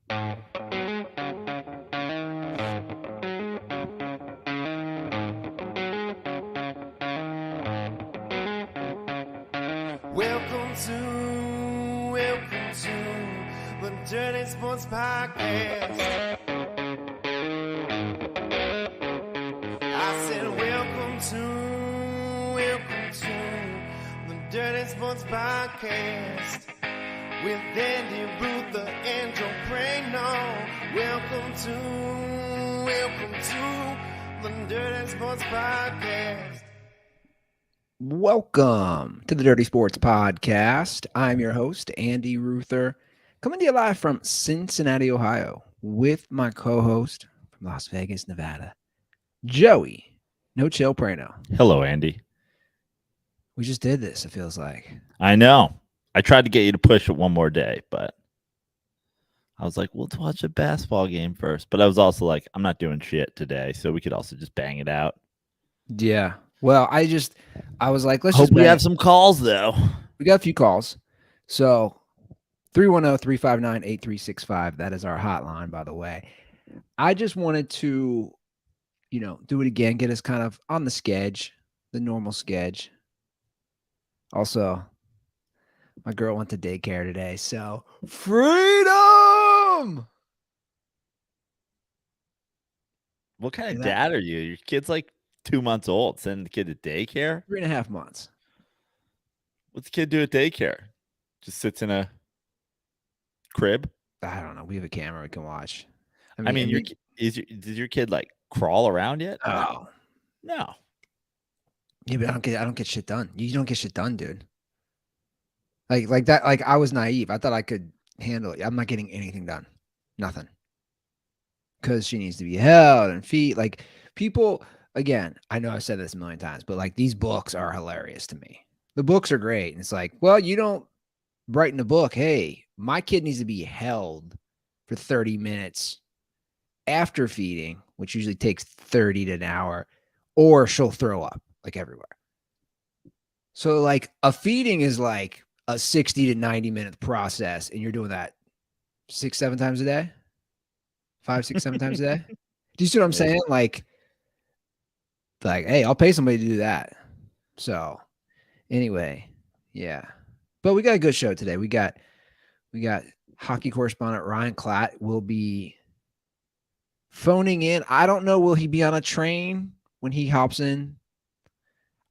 Welcome to the Dirty Sports Podcast. I said welcome to the Dirty Sports Podcast with Andy Ruther and Joe Prano. Welcome to the Dirty Sports Podcast. Welcome to the Dirty Sports Podcast. I'm your host, Andy Ruther, coming to you live from Cincinnati, Ohio, with my co-host from Las Vegas, Nevada, Joey No Chill Prano. Hello, Andy. We just did this, it feels like. I know. I tried to get you to push it one more day, but I was like, we'll watch a basketball game first. But I was also like, I'm not doing shit today, so we could also just bang it out. Yeah. Well, I was like, let's Hope just we have some calls, though. We got a few calls. So 310-359-8365. That is our hotline, by the way. I just wanted to, do it again, get us kind of on the schedule, the normal schedule. Also, my girl went to daycare today, so freedom! What kind of dad are you? Your kid's like 2 months old. Send the kid to daycare? 3.5 months. What's the kid do at daycare? Just sits in a crib? I don't know. We have a camera we can watch. I mean did your kid like crawl around yet? Oh. No. Yeah, but I don't get shit done. You don't get shit done, dude. Like that. Like I was naive. I thought I could handle it. I'm not getting anything done. Nothing. Because she needs to be held and feed. Like people, again, I know I've said this a million times, but like these books are hilarious to me. The books are great. And it's like, well, you don't write in a book, hey, my kid needs to be held for 30 minutes after feeding, which usually takes 30 to an hour, or she'll throw up like everywhere. So like a feeding is like a 60 to 90 minute process, and you're doing that 6-7 times a day, 5-6-7 times a day. Do you see what I'm saying? Like, hey, I'll pay somebody to do that. So anyway, yeah. But we got a good show today. We got hockey correspondent Ryan Klatt will be phoning in. I don't know, will he be on a train when he hops in?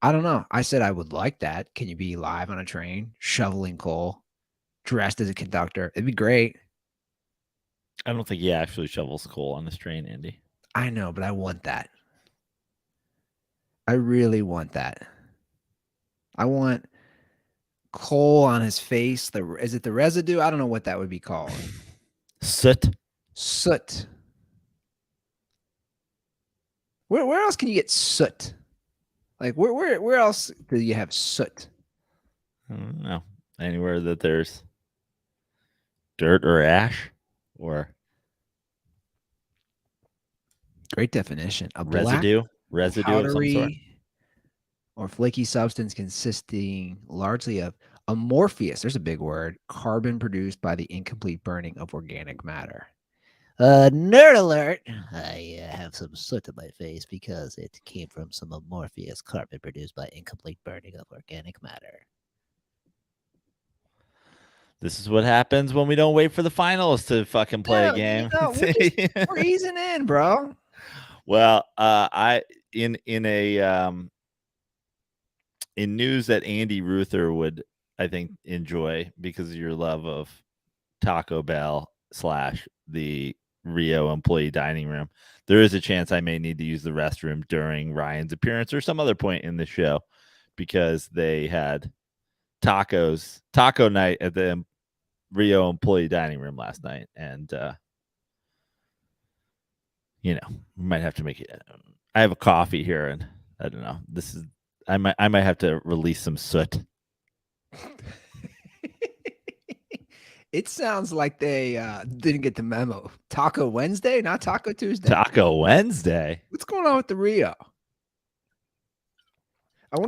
I don't know. I said I would like that. Can you be live on a train, shoveling coal, dressed as a conductor? It'd be great. I don't think he actually shovels coal on this train, Andy. I know, but I want that. I really want that. I want coal on his face. Is it the residue? I don't know what that would be called. Soot. Where else can you get soot? Like where else do you have soot? I don't know. Anywhere that there's dirt or ash or great definition. A residue black, of some powdery sort. Or flaky substance consisting largely of amorphous, there's a big word, carbon produced by the incomplete burning of organic matter. Nerd alert. I have some soot on my face because it came from some amorphous carbon produced by incomplete burning of organic matter. This is what happens when we don't wait for the finals to fucking play a game. We're easing in, bro. Well, in news that Andy Ruther would, I think, enjoy because of your love of Taco Bell / the Rio employee dining room, there is a chance I may need to use the restroom during Ryan's appearance or some other point in the show because they had taco night at the Rio employee dining room last night. And, we might have to make it. I have a coffee here and I don't know. I might have to release some soot. It sounds like they didn't get the memo. Taco Wednesday, not Taco Tuesday. Taco Wednesday. What's going on with the Rio?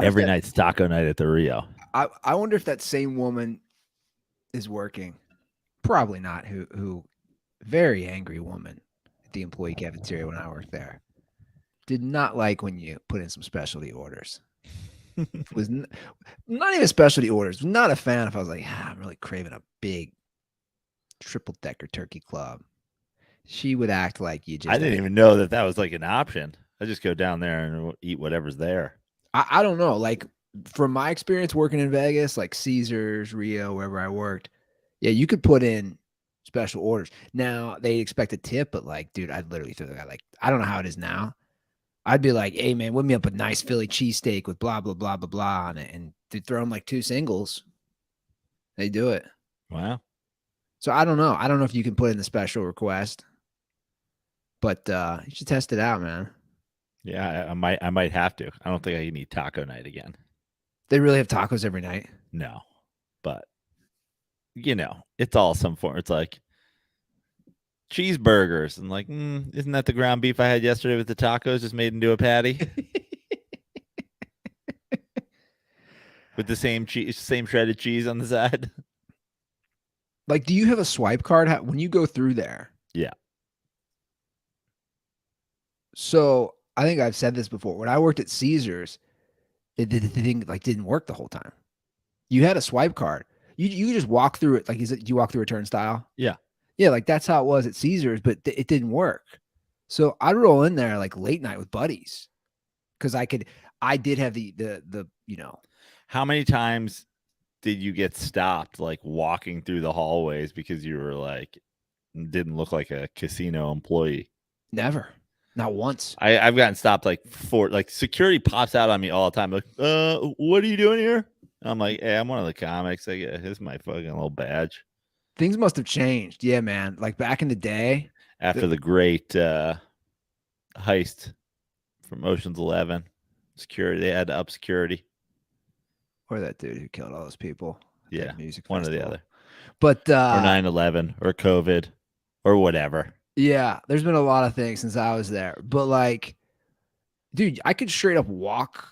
Every night's taco night at the Rio. I wonder if that same woman is working. Probably not. Who very angry woman at the employee cafeteria when I worked there. Did not like when you put in some specialty orders. Was not even specialty orders. Was not a fan if I was like, I'm really craving a big triple decker turkey club. She would act like you just. I didn't even know that was like an option. I just go down there and eat whatever's there. I don't know. Like from my experience working in Vegas, like Caesars, Rio, wherever I worked, yeah, you could put in special orders. Now they expect a tip, but like, dude, I'd literally throw the guy like, I don't know how it is now. I'd be like, hey man, whip me up a nice Philly cheesesteak with blah blah blah blah blah on it, and to throw them like 2 singles. They do it. Wow. So I don't know. I don't know if you can put in the special request, but you should test it out, man. Yeah, I might have to. I don't think I can eat taco night again. They really have tacos every night. No, but it's all some form. It's like cheeseburgers and like, isn't that the ground beef I had yesterday with the tacos just made into a patty with the same shredded cheese on the side? Like, do you have a swipe card when you go through there? Yeah. So I think I've said this before. When I worked at Caesars, the thing like didn't work the whole time. You had a swipe card. You just walk through it. Like, you walk through a turnstile? Yeah. Yeah, like that's how it was at Caesars, but it didn't work. So I'd roll in there like late night with buddies because I did have the How many times did you get stopped like walking through the hallways because you were like didn't look like a casino employee? Never. Not once. I've gotten stopped like security pops out on me all the time. Like, what are you doing here? I'm like, hey, I'm one of the comics. Like, here's my fucking little badge. Things must have changed. Yeah, man. Like back in the day. After the great heist from Ocean's 11, security, they had to up security. Or that dude who killed all those people. Yeah, music one festival. or the other. But or 9/11 or COVID or whatever. Yeah, there's been a lot of things since I was there. But like, dude, I could straight up walk.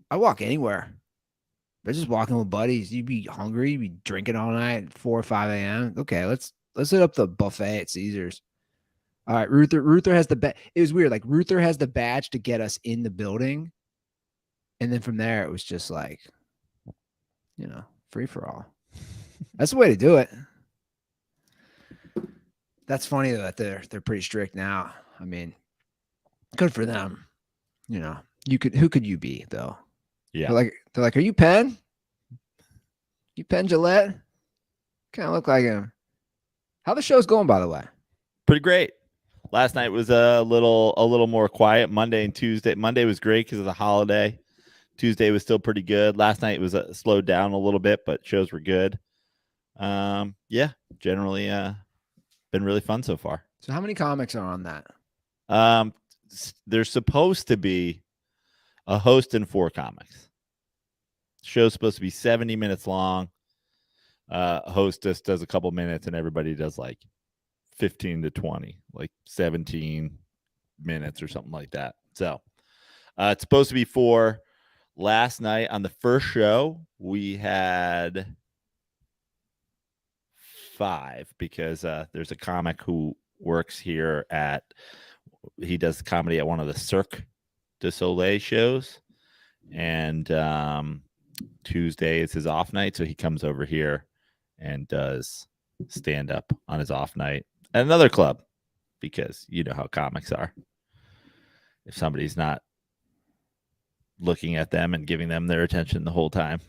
I walk anywhere. They're just walking with buddies. You'd be hungry, you'd be drinking all night at 4 or 5 a.m. Okay, let's hit up the buffet at Caesars. All right, Ruther has the badge. It was weird. Like Ruther has the badge to get us in the building. And then from there, it was just like, free for all. That's the way to do it. That's funny though that they're pretty strict now. I mean, good for them. Who could you be though? Yeah. They're like, are you Penn? You Penn Gillette? Kind of look like him. How the show's going, by the way? Pretty great. Last night was a little more quiet. Monday and Tuesday. Monday was great because of the holiday. Tuesday was still pretty good. Last night was slowed down a little bit, but shows were good. Yeah, generally been really fun so far. So how many comics are on that? There's supposed to be a host and 4 comics. The show's supposed to be 70 minutes long. Host just does a couple minutes and everybody does like 15 to 20, like 17 minutes or something like that. So it's supposed to be 4. Last night on the first show, we had 5 because there's a comic who works here he does comedy at one of the Cirque du Soleil shows. And Tuesday is his off night. So he comes over here and does stand up on his off night at another club because you know how comics are. If somebody's not looking at them and giving them their attention the whole time,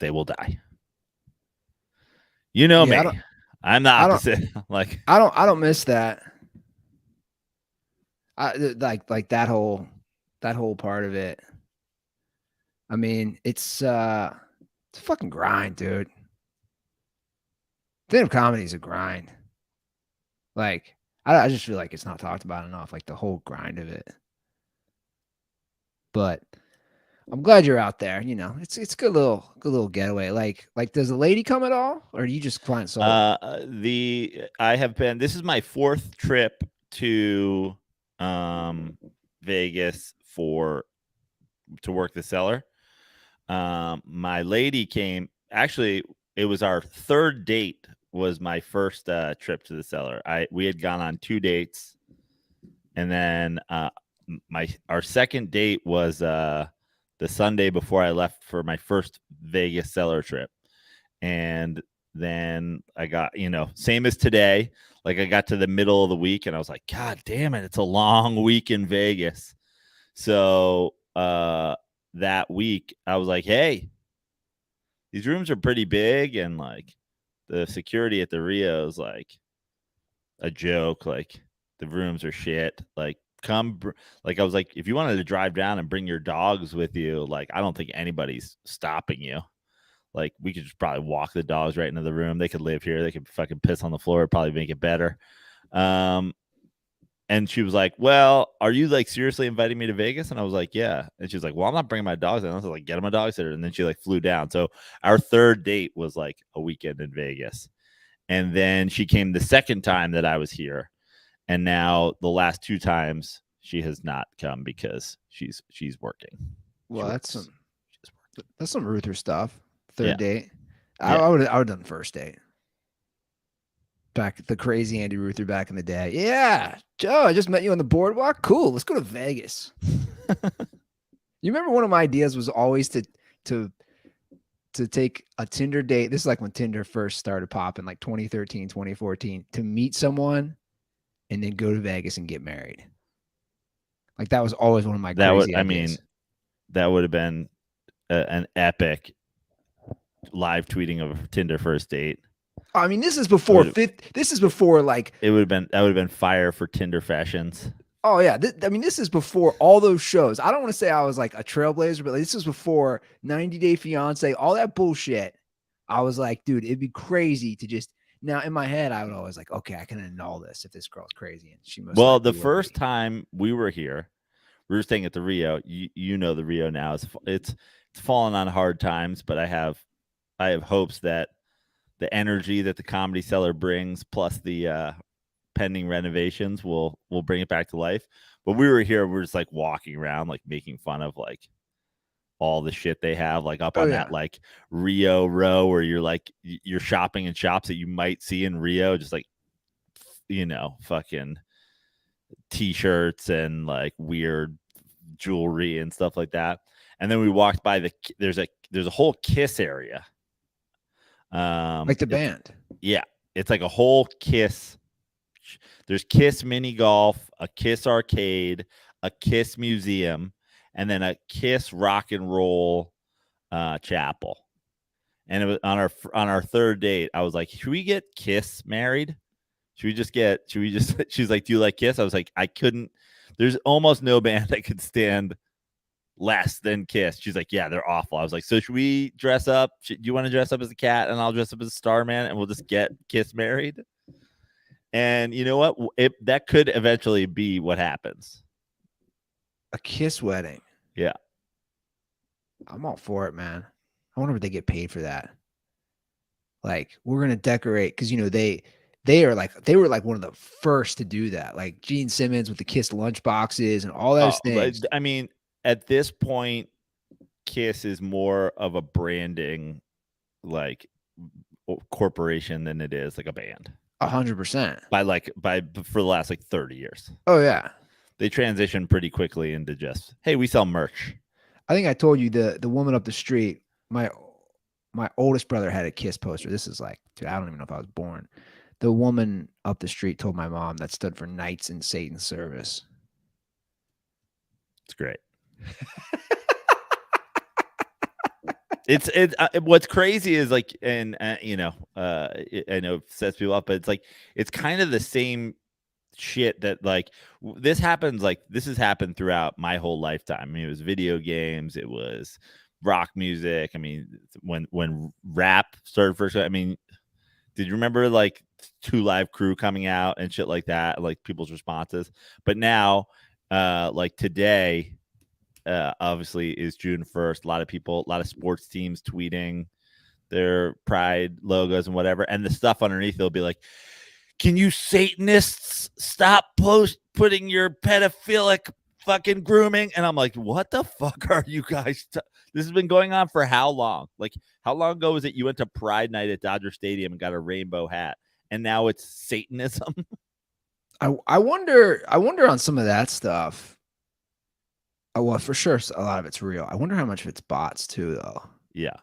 they will die. You know me. I'm the opposite. I don't miss that. I like that whole part of it. I mean, it's a fucking grind, dude. Stand-up comedy is a grind. Like, I just feel like it's not talked about enough, like the whole grind of it. But I'm glad you're out there. It's a good little getaway. Like, does the lady come at all, or do you just flying solo? This is my 4th trip to Vegas to work the cellar. My lady came. Actually, it was our 3rd date was my first trip to the cellar. We had gone on 2 dates, and then our second date was the Sunday before I left for my first Vegas cellar trip. And then I got, same as today. Like I got to the middle of the week and I was like, God damn it, it's a long week in Vegas. So that week I was like, hey, these rooms are pretty big, and like the security at the Rio is like a joke. Like the rooms are shit. Like like I was like, if you wanted to drive down and bring your dogs with you, like I don't think anybody's stopping you. Like we could just probably walk the dogs right into the room. They could live here. They could fucking piss on the floor, probably make it better. And she was like, well, are you like seriously inviting me to Vegas? And I was like, yeah. And she was like, well, I'm not bringing my dogs in. I was like, get them a dog sitter. And then she like flew down. So our third date was like a weekend in Vegas. And then she came the second time that I was here. And now the last 2 times she has not come because she's working. Well, that's some Ruther stuff. Third date. Yeah. I would have done first date. Back the crazy Andy Ruther back in the day. Yeah, Joe, I just met you on the boardwalk. Cool, let's go to Vegas. You remember one of my ideas was always to take a Tinder date. This is like when Tinder first started popping, like 2013, 2014, to meet someone and then go to Vegas and get married. Like that was always one of my crazy ideas. That would have been an epic live tweeting of a Tinder first date. I mean, this is before this is before like that would have been fire for Tinder fashions. Oh yeah, this is before all those shows. I don't want to say I was like a trailblazer, but this was before 90 Day Fiance, all that bullshit. I was like, dude, it'd be crazy to just now in my head. I would always like, okay, I can annul this if this girl's crazy and she must. Well, the first time we were here, we were staying at the Rio. You know the Rio now. It's fallen on hard times, but I have hopes that the energy that the Comedy Cellar brings, plus the pending renovations, will bring it back to life. But we were here, we're just like walking around, like making fun of like all the shit they have, like up on that like Rio row where you're shopping in shops that you might see in Rio, just like fucking t-shirts and like weird jewelry and stuff like that. And then we walked by there's a whole Kiss area. Like the band. Yeah. It's like a whole Kiss. There's Kiss mini golf, a Kiss arcade, a Kiss museum, and then a Kiss rock and roll chapel. And it was on our third date. I was like, should we get Kiss married? She's like, do you like Kiss? I was like, I couldn't. There's almost no band I could stand less than Kiss. She's like, yeah, they're awful. I was like, so should we dress up? Do you want to dress up as a cat and I'll dress up as a Starman and we'll just get Kiss married? And you know what? That could eventually be what happens. A Kiss wedding. Yeah. I'm all for it, man. I wonder if they get paid for that. Like, we're going to decorate because, they were like one of the first to do that. Like Gene Simmons with the Kiss lunch boxes and all those things. I mean, at this point, Kiss is more of a branding like corporation than it is like a band. 100%. For the last like 30 years. Oh yeah. They transitioned pretty quickly into just, hey, we sell merch. I think I told you the woman up the street, my oldest brother had a Kiss poster. This is like, dude, I don't even know if I was born. The woman up the street told my mom that stood for Knights in Satan's Service. It's great. It's what's crazy is like, and I know it sets people up, but it's like it's kind of the same shit that like this has happened throughout my whole lifetime. I mean, it was video games, it was rock music. I mean, when rap started first, I mean, did you remember like 2 Live Crew coming out and shit like that, like people's responses? But now, like today, obviously is June 1st. A lot of sports teams tweeting their pride logos and whatever. And the stuff underneath, they'll be like, can you Satanists stop putting your pedophilic fucking grooming? And I'm like, what the fuck are you guys? This has been going on for how long? Like, how long ago was it you went to Pride Night at Dodger Stadium and got a rainbow hat, and now it's Satanism? I wonder on some of that stuff. Oh, well, for sure, a lot of it's real. I wonder how much of it's bots too, though. Yeah.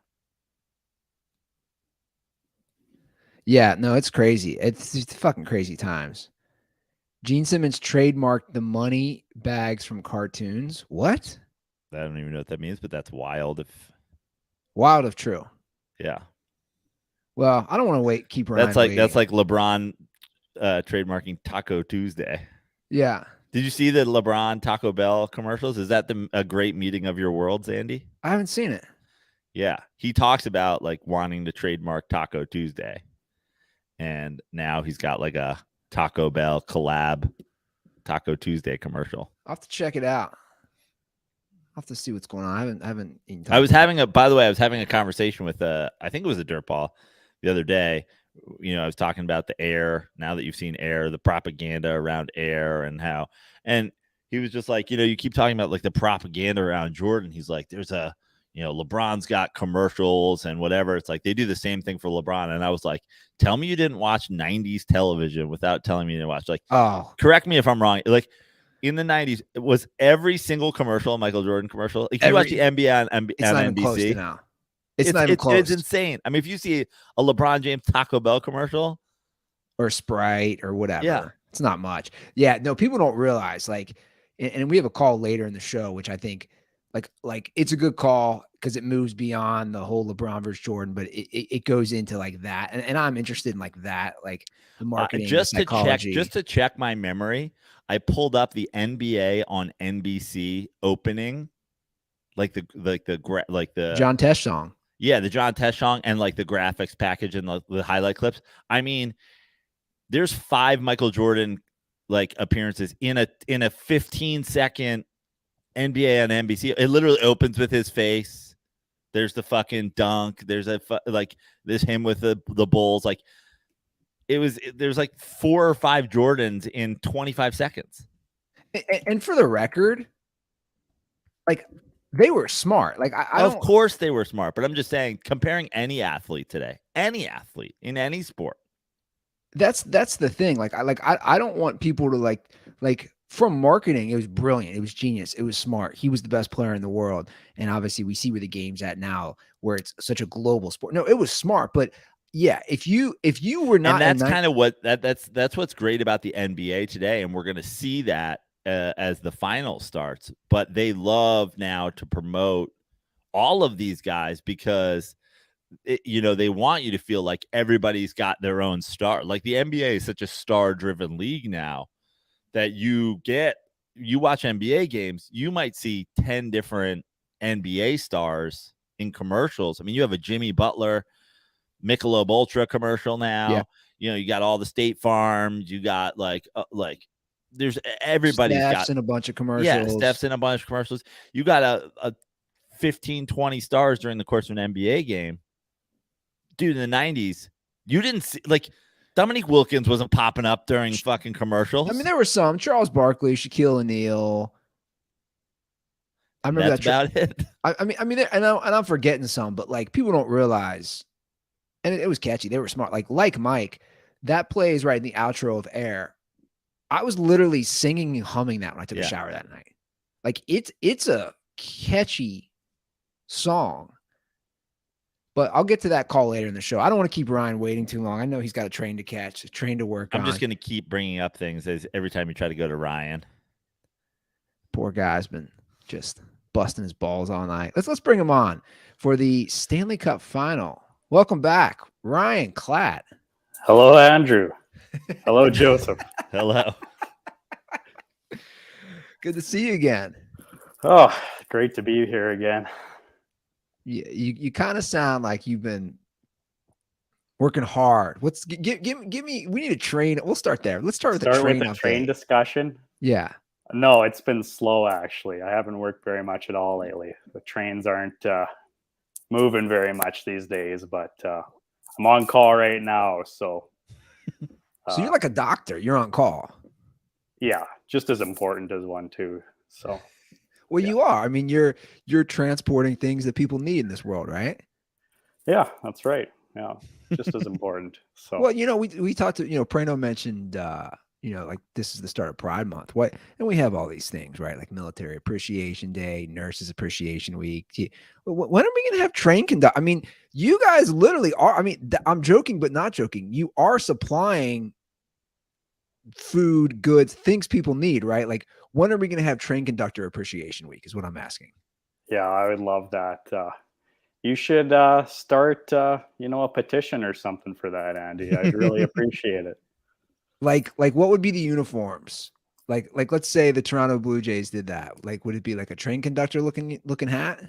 Yeah, no, it's crazy. It's fucking crazy times. Gene Simmons trademarked the money bags from cartoons. What? I don't even know what that means, but that's wild. Wild if true. Yeah. Well, I don't want to keep Ryan That's like waiting. LeBron trademarking Taco Tuesday. Yeah. Did you see the LeBron Taco Bell commercials? Is that a great meeting of your worlds, Andy? I haven't seen it. Yeah. He talks about like wanting to trademark Taco Tuesday. And now he's got like a Taco Bell collab Taco Tuesday commercial. I'll have to check it out. I'll have to see what's going on. I haven't eaten Taco I was having a conversation with I think it was a dirtball the other day. You know, I was talking about the Air. Now that you've seen Air, the propaganda around Air and he was just like, you know, you keep talking about like the propaganda around Jordan. He's like, there's LeBron's got commercials and whatever. It's like they do the same thing for LeBron. And I was like, tell me you didn't watch 90s television without telling me you didn't watch. Like, correct me if I'm wrong. Like, in the 90s, it was every single commercial a Michael Jordan commercial. Like, you watch the NBA on it's not even NBC. Close to now. It's not even close. It's insane. I mean, if you see a LeBron James Taco Bell commercial or Sprite or whatever, yeah, it's not much. Yeah, no, people don't realize like, and we have a call later in the show, which I think like it's a good call because it moves beyond the whole LeBron versus Jordan, but it goes into like that, and I'm interested in like that, like the marketing, just psychology. To check my memory, I pulled up the NBA on NBC opening, like the John Tesh song. Yeah, the John Tesh song and like the graphics package and the highlight clips. I mean, there's 5 Michael Jordan like appearances in a 15-second NBA on NBC. It literally opens with his face. There's the fucking dunk. There's there's him with the Bulls. Like there's like 4 or 5 Jordans in 25 seconds. And for the record, like they were smart. Like of course they were smart, but I'm just saying, comparing any athlete today, any athlete in any sport. That's the thing. Like I don't want people to like from marketing, it was brilliant. It was genius. It was smart. He was the best player in the world. And obviously we see where the game's at now, where it's such a global sport. No, it was smart, but yeah, if you were not, and that's kind of what that's what's great about the NBA today, and we're going to see that as the final starts. But they love now to promote all of these guys because they want you to feel like everybody's got their own star. Like the NBA is such a star-driven league now that you watch NBA games, you might see 10 different NBA stars in commercials. I mean, you have a Jimmy Butler Michelob Ultra commercial now. Yeah. You know, you got all the State Farms. You got like there's everybody's Steph's in a bunch of commercials. Yeah, Steph's in a bunch of commercials. You got a 15, 20 stars during the course of an NBA game. Dude, in the 90s, you didn't see like Dominique Wilkins wasn't popping up during fucking commercials. I mean, there were some. Charles Barkley, Shaquille O'Neal. I remember that's about it. I mean, and I'm forgetting some, but like people don't realize, and it was catchy. They were smart. Like Mike, that plays right in the outro of Air. I was literally singing and humming that when I took a shower that night. Like it's a catchy song. But I'll get to that call later in the show. I don't want to keep Ryan waiting too long. I know he's got a train to catch, a train to work on. I'm just going to keep bringing up things every time you try to go to Ryan. Poor guy's been just busting his balls all night. Let's bring him on for the Stanley Cup Final. Welcome back, Ryan Klatt. Hello, Andrew. Hello, Joseph. Hello. Good to see you again. Oh, great to be here again. You kind of sound like you've been working hard. Give me? We need a train. We'll start there. Let's start with the train discussion. Yeah. No, it's been slow actually. I haven't worked very much at all lately. The trains aren't moving very much these days, but I'm on call right now. So you're like a doctor. You're on call. Yeah, just as important as one too. So Well, Yeah. you are. I mean, you're transporting things that people need in this world, right? Yeah, that's right. Yeah, just as important. So Well, we talked to, Prano mentioned, like this is the start of Pride Month. And we have all these things, right? Like Military Appreciation Day, Nurses Appreciation Week. When are we going to have train conduct? I mean, you guys literally are. I mean, I'm joking, but not joking. You are supplying food, goods, things people need, right? Like, when are we going to have Train Conductor Appreciation Week? Is what I'm asking. yeah, I would love that. You should start, a petition or something for that, Andy. I'd really appreciate it. Like what would be the uniforms? Like let's say the Toronto Blue Jays did that. Like, would it be like a train conductor looking hat?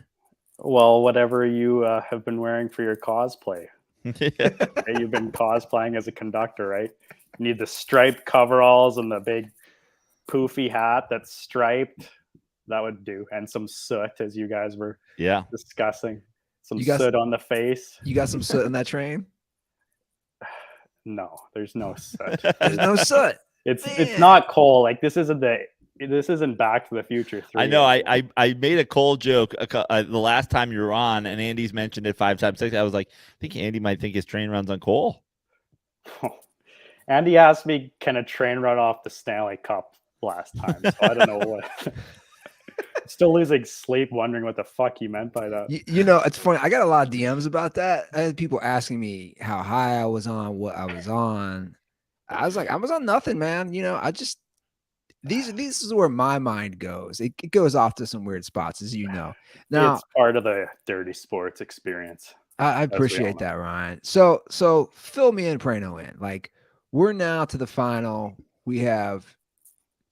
Well, whatever you have been wearing for your cosplay. Right? You've been cosplaying as a conductor, right? You need the striped coveralls and the big poofy hat that's striped. That would do. And some soot, as you guys were discussing. Some soot on the face. You got some soot on that train? No, there's no soot. There's no soot. It's not coal. Like this isn't Back to the Future 3. I know. I made a coal joke the last time you were on, and Andy's mentioned it 5 times 6. I was like, I think Andy might think his train runs on coal. Andy asked me, can a train run off the Stanley Cup last time? So I don't know what. Still losing sleep, wondering what the fuck he meant by that. It's funny. I got a lot of DMs about that. I had people asking me how high I was on, what I was on. I was like, I was on nothing, man. I just this is where my mind goes. It goes off to some weird spots, as you know. Now, it's part of the dirty sports experience. I appreciate that, Ryan. So fill me in, Prano in. Like, we're now to the final. We have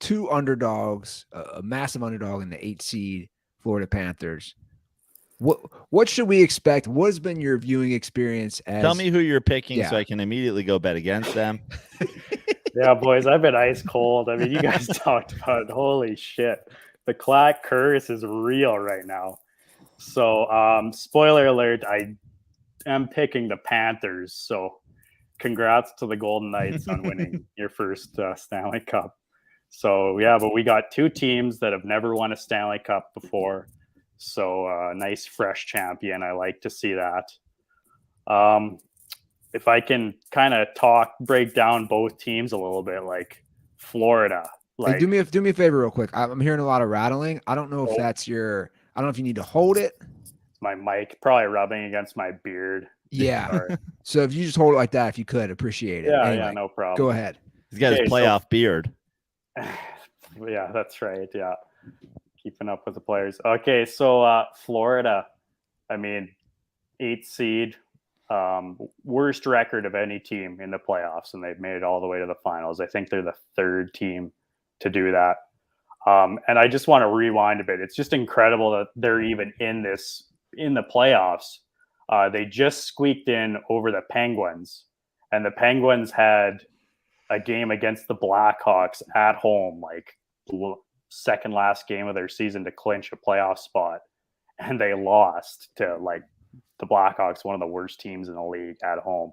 2 underdogs, a massive underdog in the 8 seed Florida Panthers. What should we expect? What has been your viewing experience? Tell me who you're picking so I can immediately go bet against them. Yeah, boys, I've been ice cold. I mean, you guys talked about it. Holy shit. The Clack curse is real right now. So, spoiler alert, I am picking the Panthers. So, congrats to the Golden Knights on winning your first Stanley Cup. So, yeah, but we got 2 teams that have never won a Stanley Cup before. So, nice, fresh champion. I like to see that. If I can kind of break down both teams a little bit, like Florida. Like, hey, do me a favor real quick. I'm hearing a lot of rattling. I don't know if that's I don't know if you need to hold it. My mic probably rubbing against my beard. Yeah. So if you just hold it like that, if you could, appreciate it. Yeah, anyway, no problem. Go ahead. He's got his playoff beard. Yeah, that's right. Yeah. Keeping up with the players. Okay, so Florida, I mean, 8th seed, worst record of any team in the playoffs, and they've made it all the way to the finals. I think they're the 3rd team to do that. And I just want to rewind a bit. It's just incredible that they're even in the playoffs. They just squeaked in over the Penguins, and the Penguins had a game against the Blackhawks at home, like second last game of their season to clinch a playoff spot, and they lost to like the Blackhawks, one of the worst teams in the league, at home.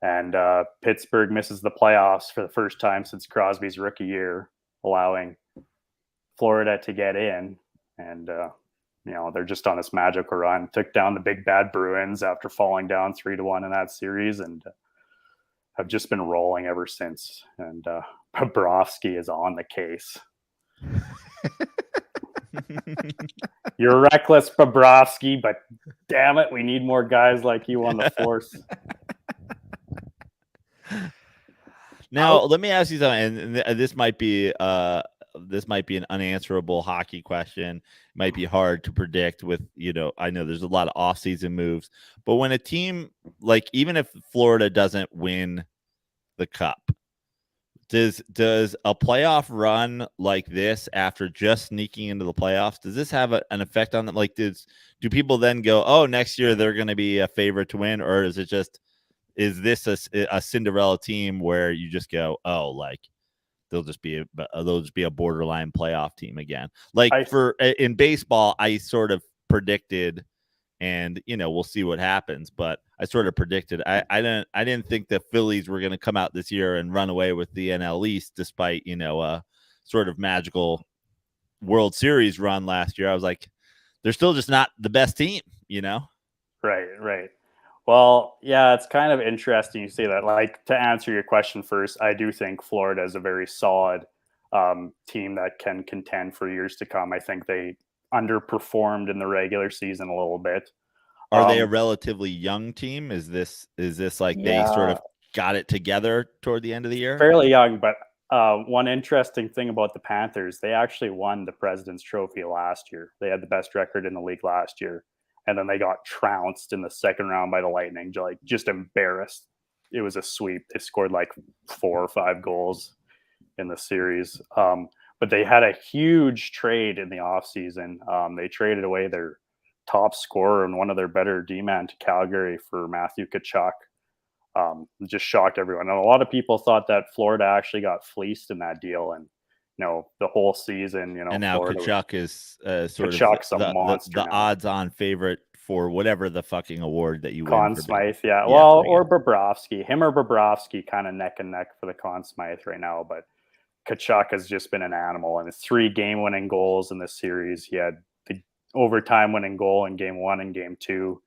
And Pittsburgh misses the playoffs for the first time since Crosby's rookie year, allowing Florida to get in. And they're just on this magical run. Took down the big bad Bruins after falling down 3-1 in that series, and have just been rolling ever since. And Bobrovsky is on the case. You're reckless, Bobrovsky, but damn it, we need more guys like you on the force. Now, let me ask you something, and this might be an unanswerable hockey question. It might be hard to predict with, I know there's a lot of off-season moves, but when a team, like, even if Florida doesn't win the cup, does a playoff run like this after just sneaking into the playoffs, does this have an effect on them? Like, do people then go, oh, next year they're going to be a favorite to win? Or is this a Cinderella team where you just go, oh, like, they'll just be a borderline playoff team again? Like, in baseball, I sort of predicted, and we'll see what happens, but I sort of predicted. I didn't think the Phillies were going to come out this year and run away with the NL East, despite a sort of magical World Series run last year, I was like, they're still just not the best team, you know? Right. Well, yeah, it's kind of interesting you say that. Like, to answer your question first, I do think Florida is a very solid team that can contend for years to come. I think they underperformed in the regular season a little bit. Are they a relatively young team? Is this like they sort of got it together toward the end of the year? Fairly young, but one interesting thing about the Panthers, they actually won the President's Trophy last year. They had the best record in the league last year, and then they got trounced in the second round by the Lightning, like just embarrassed. It was a sweep. They scored like 4 or 5 goals in the series. But they had a huge trade in the offseason. They traded away their top scorer and one of their better D-man to Calgary for Matthew Tkachuk. Just shocked everyone. And a lot of people thought that Florida actually got fleeced in that deal. And, the whole season, and now Florida Tkachuk is Tkachuk's sort of a monster the now. odds-on favorite for whatever the fucking award that you Conn win. Smythe, yeah. Well, or Bobrovsky. Him or Bobrovsky kind of neck and neck for the Conn Smythe right now. But Tkachuk has just been an animal. And 3 game-winning goals in this series. He had the overtime-winning goal in Game 1 and Game 2.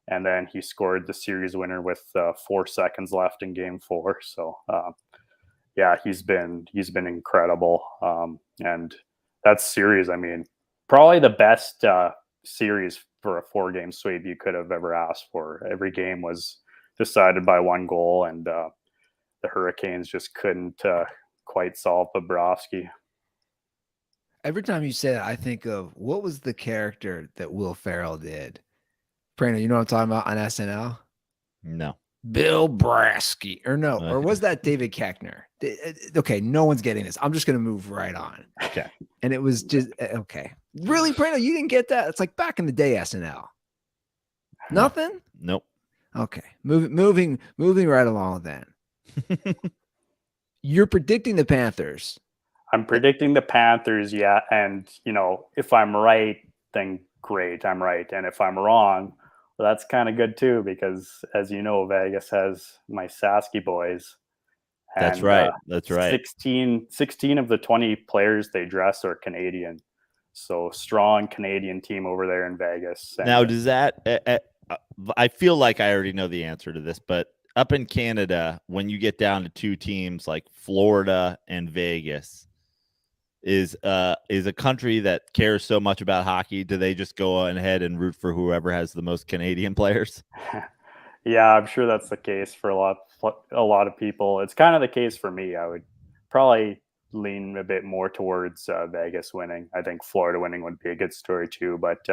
And then he scored the series winner with 4 seconds left in Game 4. So, yeah, he's been incredible. And that series, I mean, probably the best series for a 4-game sweep you could have ever asked for. Every game was decided by 1 goal, and the Hurricanes just couldn't quite solve Bobrovsky. Every time you say that, I think of what was the character that Will Ferrell did. Prano, you know what I'm talking about on SNL? No. Bill Brasky. Or was that David Koechner? Okay, no one's getting this. I'm just going to move right on. Okay. And it was just, okay. Really, Prano, you didn't get that? It's like back in the day SNL. Nothing? Nope. Okay. Moving right along then. You're predicting the Panthers. I'm predicting the Panthers, yeah. And, if I'm right, then great, I'm right. And if I'm wrong, well, that's kind of good too, because as you know, Vegas has my Sasky boys. And, That's right. That's right. 16 of the 20 players they dress are Canadian. So strong Canadian team over there in Vegas. And now, does that I feel like I already know the answer to this, but up in Canada, when you get down to 2 teams like Florida and Vegas, is a country that cares so much about hockey, do they just go ahead and root for whoever has the most Canadian players? Yeah, I'm sure that's the case for a lot of people. It's kind of the case for me. I would probably lean a bit more towards Vegas winning. I think Florida winning would be a good story too. But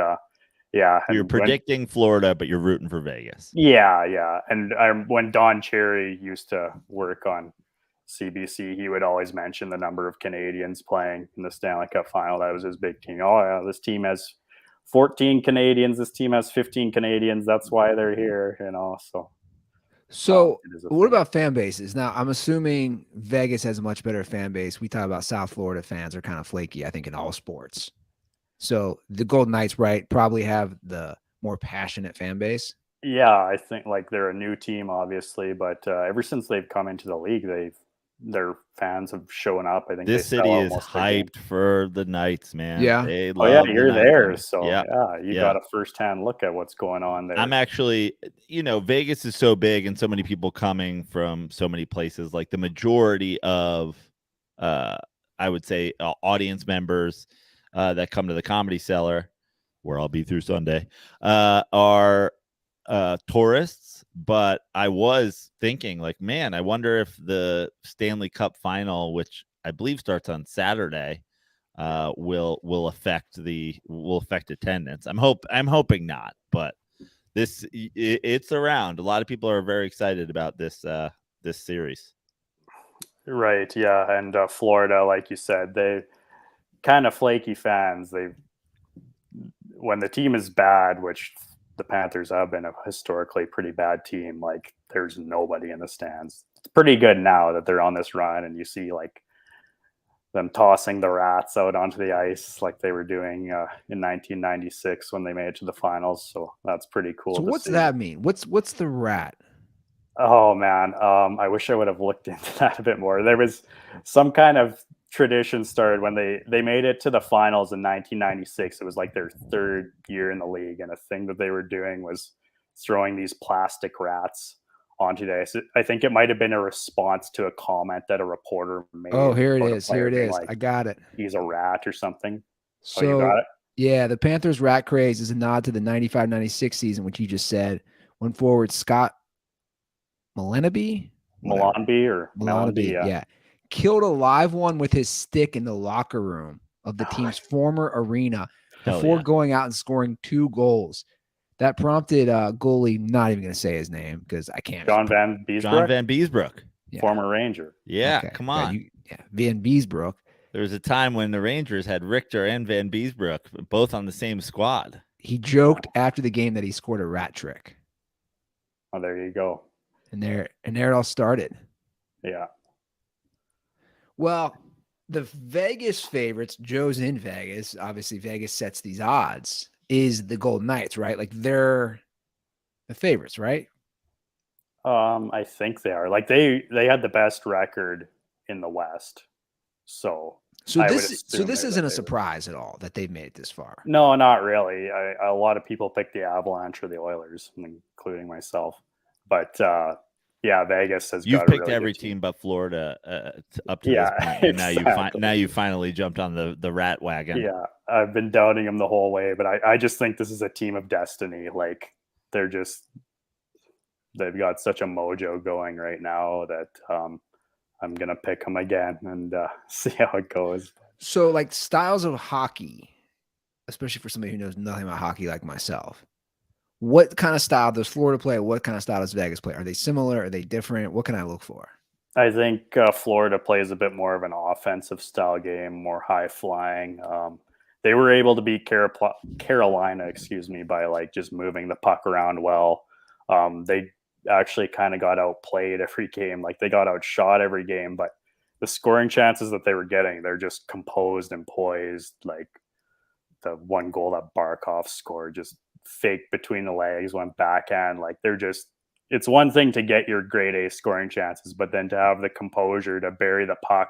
yeah, you're predicting Florida, but you're rooting for Vegas. Yeah. And when Don Cherry used to work on CBC, he would always mention the number of Canadians playing in the Stanley Cup Final. That was his big team. Oh, yeah, this team has 14 Canadians. This team has 15 Canadians. That's why they're here, So what about fan bases? Now, I'm assuming Vegas has a much better fan base. We talk about South Florida fans are kind of flaky, I think, in all sports. So the Golden Knights, right, probably have the more passionate fan base. Yeah, I think they're a new team, obviously, but ever since they've come into the league, their fans have shown up. I think this city is hyped for the Knights, man. Yeah. They love you're there, Knights. so you got a firsthand look at what's going on there. I'm actually, Vegas is so big and so many people coming from so many places. Like the majority of, I would say, audience members that come to the Comedy Cellar, where I'll be through Sunday, are tourists. But I was thinking, man, I wonder if the Stanley Cup Final, which I believe starts on Saturday, will affect attendance. I'm hoping not, but it's around. A lot of people are very excited about this series. Right, yeah, and Florida, like you said, they kind of flaky fans. When the team is bad, which the Panthers have been a historically pretty bad team, there's nobody in the stands. It's pretty good now that they're on this run, and you see them tossing the rats out onto the ice like they were doing in 1996 when they made it to the finals. So that's pretty cool. So what's that mean? What's the rat? Oh man, I wish I would have looked into that a bit more. There was some kind of tradition started when they made it to the finals in 1996. It was like their third year in the league, and a thing that they were doing was throwing these plastic rats onto the ice. I think it might have been a response to a comment that a reporter made. Oh, here it about a is. player Here it being is. like, I got it. he's a rat or something. So Oh, you got it? yeah, the Panthers rat craze is a nod to the 95-96 season, which you just said. When forward Scott Malanaby, Malanaby, yeah, killed a live one with his stick in the locker room of the team's former arena Hell before yeah. going out and scoring 2 goals. That prompted goalie, not even going to say his name because I can't. John Van Beesbrook, John Van Beesbrook. Yeah. former Ranger. Yeah, Okay, come good. on. Van Beesbrook. There was a time when the Rangers had Richter and Van Beesbrook both on the same squad. He joked after the game that he scored a rat trick. Oh, there you go. And there it all started. Yeah. Well, the Vegas favorites, Joe's in Vegas. Obviously, Vegas sets these odds. Is the Golden Knights, right? Like they're the favorites, right? I think they are. Like they had the best record in the West. So this they're the isn't a favorites. surprise at all that they've made it this far. No, not really. A lot of people picked the Avalanche or the Oilers, including myself. But yeah, Vegas has. You've got a picked really every good team but Florida up to Yeah, this point, and exactly. now you finally jumped on the rat wagon. Yeah, I've been doubting them the whole way, but I just think this is a team of destiny. Like they've got such a mojo going right now that I'm gonna pick them again and see how it goes. So, like styles of hockey, especially for somebody who knows nothing about hockey like myself, what kind of style does Florida play? What kind of style does Vegas play? Are they similar? Are they different? What can I look for? I think Florida plays a bit more of an offensive style game, more high flying. They were able to beat Carolina, by like just moving the puck around well. They actually kind of got outplayed every game. Like they got outshot every game, but the scoring chances that they were getting, they're just composed and poised. Like the one goal that Barkov scored, just fake between the legs, went backhand. Like it's one thing to get your grade A scoring chances, but then to have the composure to bury the puck.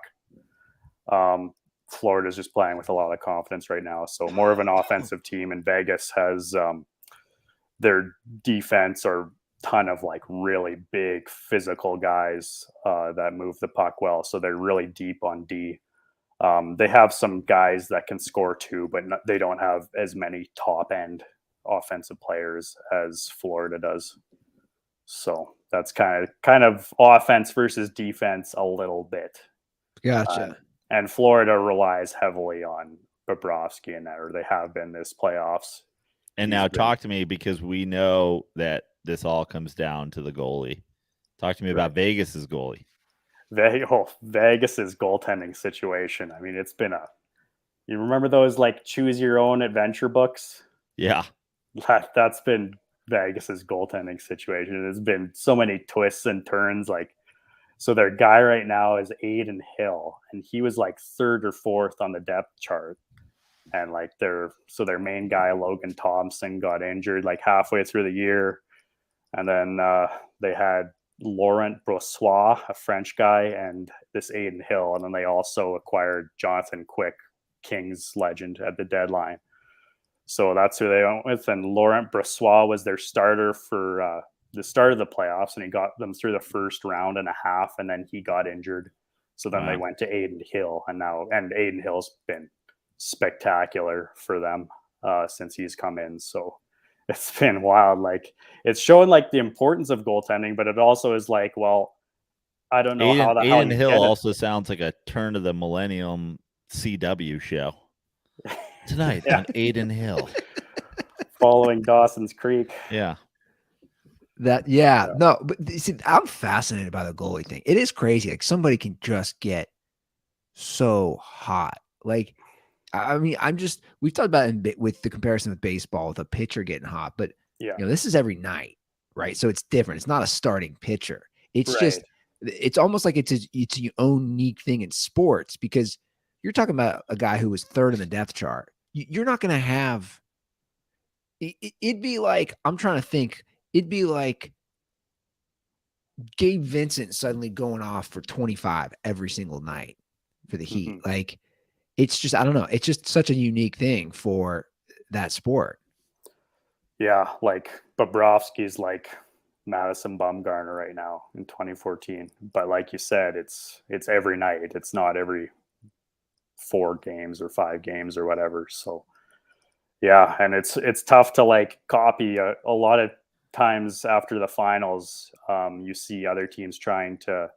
Florida's just playing with a lot of confidence right now. So more of an offensive team, and Vegas has their defense or ton of like really big physical guys that move the puck well. So they're really deep on D. They have some guys that can score too, but they don't have as many top end offensive players as Florida does. So that's kind of offense versus defense a little bit. Gotcha. And Florida relies heavily on Bobrovsky in that, or they have been this playoffs. And now talk to me, because we know that this all comes down to the goalie. Talk to me about Vegas's goalie. Vegas's goaltending situation. I mean, it's been you remember those like choose your own adventure books? Yeah. That's been Vegas's goaltending situation. There's been so many twists and turns. Like, so their guy right now is Aiden Hill, and he was like 3rd or 4th on the depth chart. And like their main guy, Logan Thompson, got injured like halfway through the year. And then they had Laurent Brossoit, a French guy, and this Aiden Hill. And then they also acquired Jonathan Quick, Kings legend, at the deadline. So that's who they went with. And Laurent Brossoit was their starter for the start of the playoffs, and he got them through the first round and a half, and then he got injured. So then they went to Aiden Hill, and Aiden Hill's been spectacular for them since he's come in. So it's been wild. Like, it's showing like the importance of goaltending, but it also is like, well, I don't know how the hell Aiden Hill also sounds like a turn of the millennium CW show. Tonight on Aiden Hill. Following Dawson's Creek. Yeah. No, but see, I'm fascinated by the goalie thing. It is crazy. Like somebody can just get so hot. Like, I mean, we've talked about it with the comparison with baseball, with a pitcher getting hot, but this is every night, right? So it's different. It's not a starting pitcher. It's just, it's almost like it's your own unique thing in sports, because you're talking about a guy who was 3rd in the depth chart. You're not going to have, it'd be like, I'm trying to think, it'd be like Gabe Vincent suddenly going off for 25 every single night. for the Heat. Mhm. Like, it's just, I don't know. It's just such a unique thing for that sport. Yeah, like Bobrovsky's like Madison Bumgarner right now in 2014. But like you said, it's every night. It's not every 4 games or 5 games or whatever. So yeah, and it's tough to like copy a lot of times after the finals. You see other teams trying to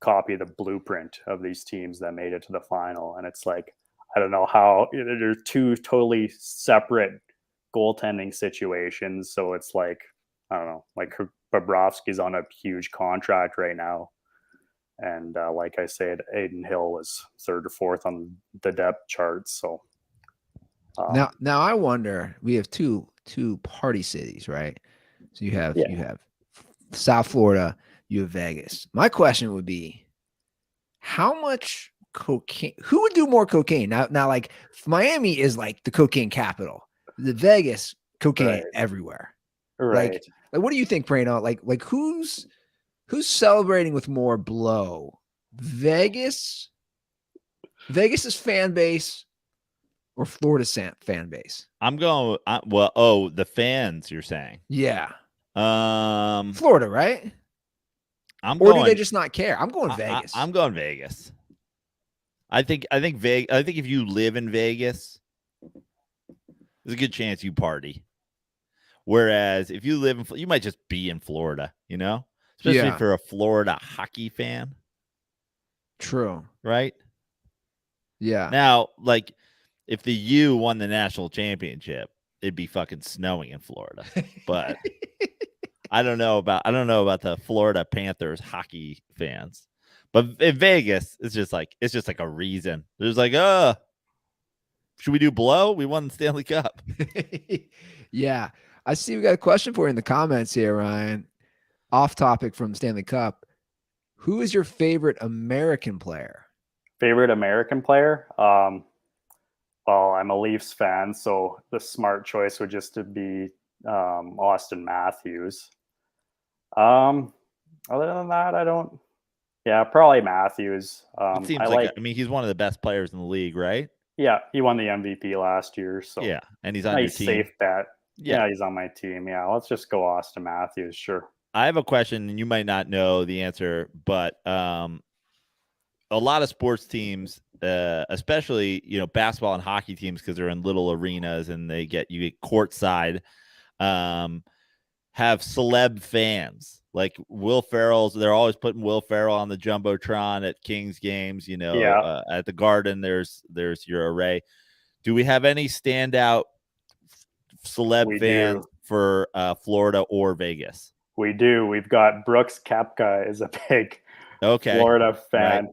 copy the blueprint of these teams that made it to the final, and it's like I don't know how they're two totally separate goaltending situations. So it's like I don't know, like Bobrovsky's on a huge contract right now, and like I said, Aiden Hill was third or fourth on the depth chart. So Now I wonder, we have two party cities, right? So you have yeah. South Florida, you have Vegas. My question would be, how much cocaine, who would do more cocaine? Now like Miami is like the cocaine capital. The Vegas, cocaine Right. everywhere. Right. Like what do you think, Prano? Like who's celebrating with more blow? Vegas's fan base or Florida's fan base? I'm going. The fans. You're saying? Yeah, Um, Florida, right? I'm Or going. do they just not care? I'm going Vegas. I'm going Vegas. I think Vegas. I think if you live in Vegas, there's a good chance you party. Whereas if you live in, you might just be in Florida. You know, especially Yeah. if you're a Florida hockey fan, True. right? Yeah. Now, like, if the U won the national championship, it'd be fucking snowing in Florida. But I don't know about the Florida Panthers hockey fans. But in Vegas, it's just like a reason. There's like, should we do blow? We won the Stanley Cup. Yeah. I see we got a question for you in the comments here, Ryan. Off topic from Stanley Cup. Who is your favorite American player? Favorite American player? Well, I'm a Leafs fan, so the smart choice would just to be Austin Matthews. Other than that, I don't. Yeah, probably Matthews. It seems he's one of the best players in the league, right? Yeah, he won the MVP last year, so Yeah, and he's on your nice team. safe bet. Yeah. Yeah, he's on my team. Yeah, let's just go Austin Matthews. Sure. I have a question, and you might not know the answer, but a lot of sports teams, especially basketball and hockey teams, because they're in little arenas and you get courtside, have celeb fans like Will Ferrell's. They're always putting Will Ferrell on the jumbotron at Kings games. At the Garden, there's your array. Do we have any standout celeb fans for Florida or Vegas? We do. We've got Brooks Koepka is a big Florida fan. Right.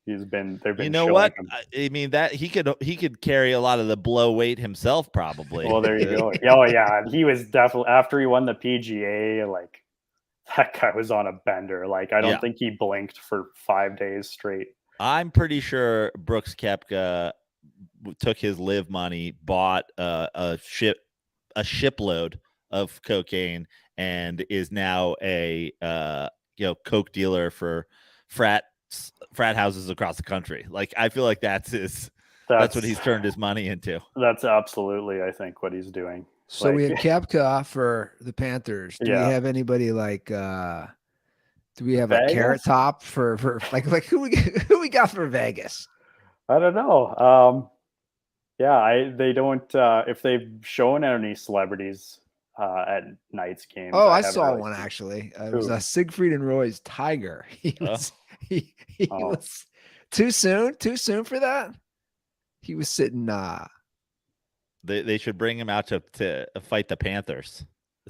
They've been what? Him. I mean, that he could carry a lot of the blow weight himself, probably. Well, there you go. Oh yeah, and he was definitely, after he won the PGA, like that guy was on a bender. Like I don't think he blinked for 5 days straight. I'm pretty sure Brooks Koepka took his live money, bought a shipload of cocaine, and is now a coke dealer for frat houses across the country. Like, I feel like that's what he's turned his money into. That's absolutely, I think, what he's doing. So we have Koepka for the Panthers. Do we have anybody like do we have a Carrot Top for like who we got for Vegas? I don't know. They don't if they've shown any celebrities at Knights games. Oh, I saw one actually. It was Siegfried and Roy's Tiger. He was too soon for that. He was sitting. They should bring him out to fight the Panthers.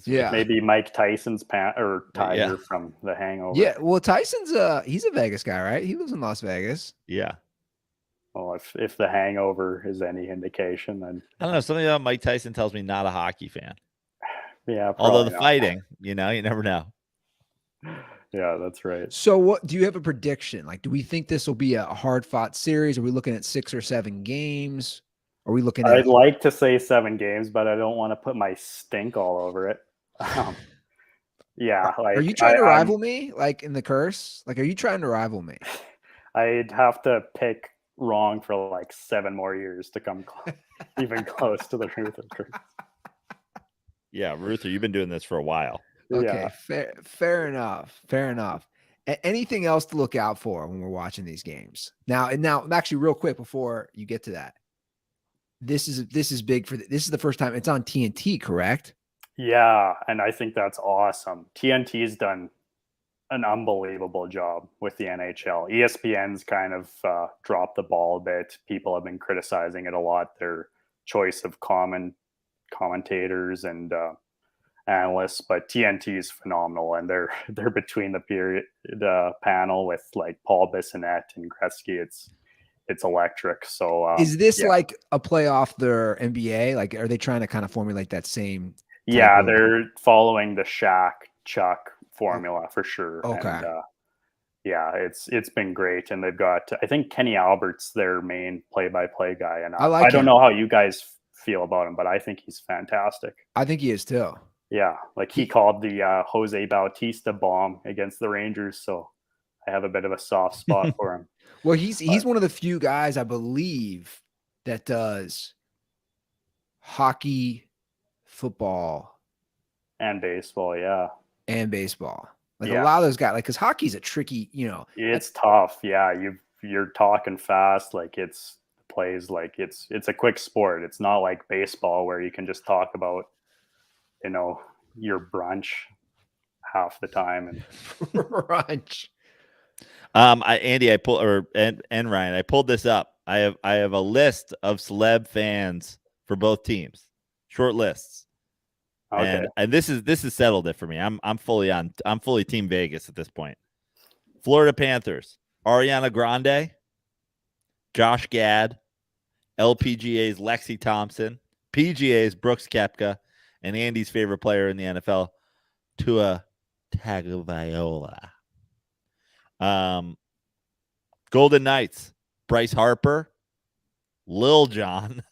Yeah, maybe Mike Tyson's Tiger from The Hangover. Yeah, well, Tyson's he's a Vegas guy, right? He lives in Las Vegas. Yeah. Well, if The Hangover is any indication, then I don't know. Something about Mike Tyson tells me not a hockey fan. Yeah, although the fighting, you never know. Yeah, that's right. So, what do you have a prediction? Like, do we think this will be a hard-fought series? Are we looking at 6 or 7 games? Are we looking at? I'd like to say 7 games, but I don't want to put my stink all over it. Yeah, like, are you trying to rival me, like in the curse? Like, are you trying to rival me? I'd have to pick wrong for like 7 more years to come even close to the truth of truth. Yeah, Ruther, you've been doing this for a while. Okay, Yeah. fair enough. Fair enough. Anything else to look out for when we're watching these games? Now, actually, real quick before you get to that, this is big for this is the first time it's on TNT, correct? Yeah, and I think that's awesome. TNT's done an unbelievable job with the NHL. ESPN's kind of dropped the ball a bit. People have been criticizing it a lot. Their choice of commentators and analysts, but TNT is phenomenal, and they're between the panel with like Paul Bissonnette and Gretzky. It's electric. So is this like a playoff their NBA? Like, are they trying to kind of formulate that same? Yeah, they're following the Shaq Chuck formula for sure. Okay. And, yeah, it's been great, and they've got I think Kenny Albert's their main play-by-play guy, and I don't know how you guys feel about him, but I think he's fantastic. I think he is too. Yeah, like he called the Jose Bautista bomb against the Rangers, so I have a bit of a soft spot for him. Well, he's one of the few guys I believe that does hockey, football, and baseball. Yeah, and baseball. Like a lot of those guys, like because hockey's a tricky, it's tough. Yeah, you're talking fast. Like it's plays like it's a quick sport. It's not like baseball where you can just talk about your brunch half the time and brunch. Andy, and Ryan, I pulled this up. I have a list of celeb fans for both teams, short lists. Okay. And this is settled it for me. I'm fully Team Vegas at this point. Florida Panthers, Ariana Grande, Josh Gad, LPGA's Lexi Thompson, PGA's Brooks Koepka, and Andy's favorite player in the NFL, Tua Tagovailoa. Golden Knights, Bryce Harper, Lil Jon,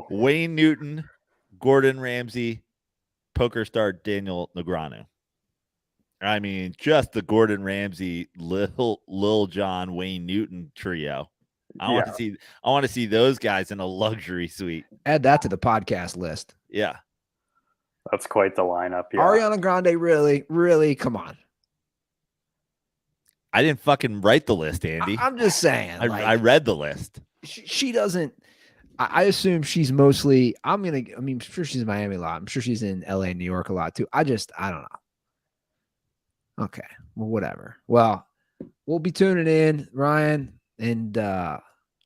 Wayne Newton, Gordon Ramsay, poker star Daniel Negreanu. I mean, just the Gordon Ramsay, Lil Jon, Wayne Newton trio. I want to see those guys in a luxury suite. Add that to the podcast list. Yeah. That's quite the lineup. Yeah. Ariana Grande, really, come on. I didn't fucking write the list, Andy. I'm just saying. I read the list. She doesn't. I assume she's mostly. I'm sure she's in Miami a lot. I'm sure she's in LA, New York a lot too. I don't know. Okay, well, whatever. Well, we'll be tuning in, Ryan, and I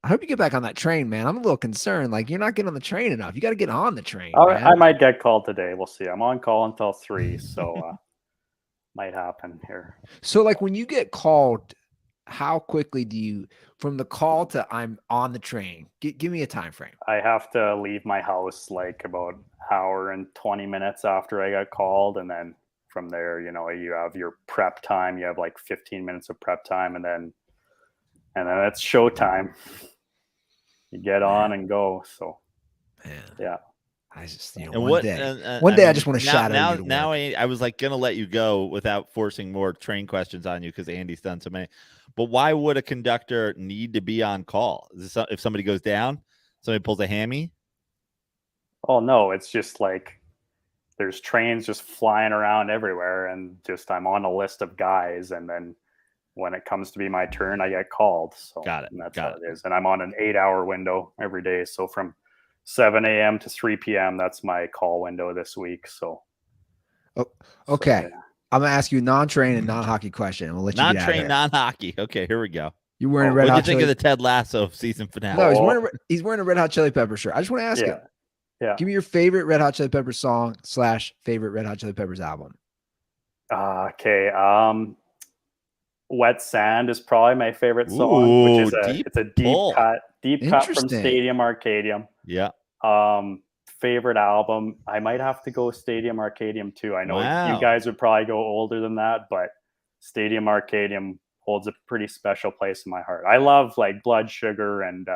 hope you get back on that train, man. I'm a little concerned. Like, you're not getting on the train enough. You got to get on the train. Man. I might get called today. We'll see. I'm on call until 3, so might happen here. So, like, when you get called, how quickly do you, from the call to I'm on the train, give me a time frame? I have to leave my house like about an hour and 20 minutes after I got called, and then from there, you have your prep time. You have like 15 minutes of prep time, and then it's showtime. You get on and go. So, man. Yeah. I just, one day I just want to shout out. Now I was like going to let you go without forcing more train questions on you because Andy's done so many. But why would a conductor need to be on call? Is this if somebody goes down, somebody pulls a hammy? Oh, no. It's just like there's trains just flying around everywhere, and just I'm on a list of guys, and then when it comes to be my turn, I get called. So got it. That's how it is. And I'm on an 8-hour window every day. So from 7 a.m. to 3 p.m. That's my call window this week. So, okay. So, yeah. I'm gonna ask you a non-train and non-hockey question, and we'll let you get out of here. Non-hockey. Okay, here we go. You wearing a Red Hot? What do you think of the Ted Lasso season finale? No, he's wearing a Red Hot Chili Pepper shirt. I just want to ask him. Yeah. Give me your favorite Red Hot Chili Peppers song / favorite Red Hot Chili Peppers album. Okay. Wet Sand is probably my favorite song, which is a deep cut from Stadium Arcadium. Yeah. Favorite album, I might have to go Stadium Arcadium too. I know you guys would probably go older than that, but Stadium Arcadium holds a pretty special place in my heart. I love like Blood Sugar and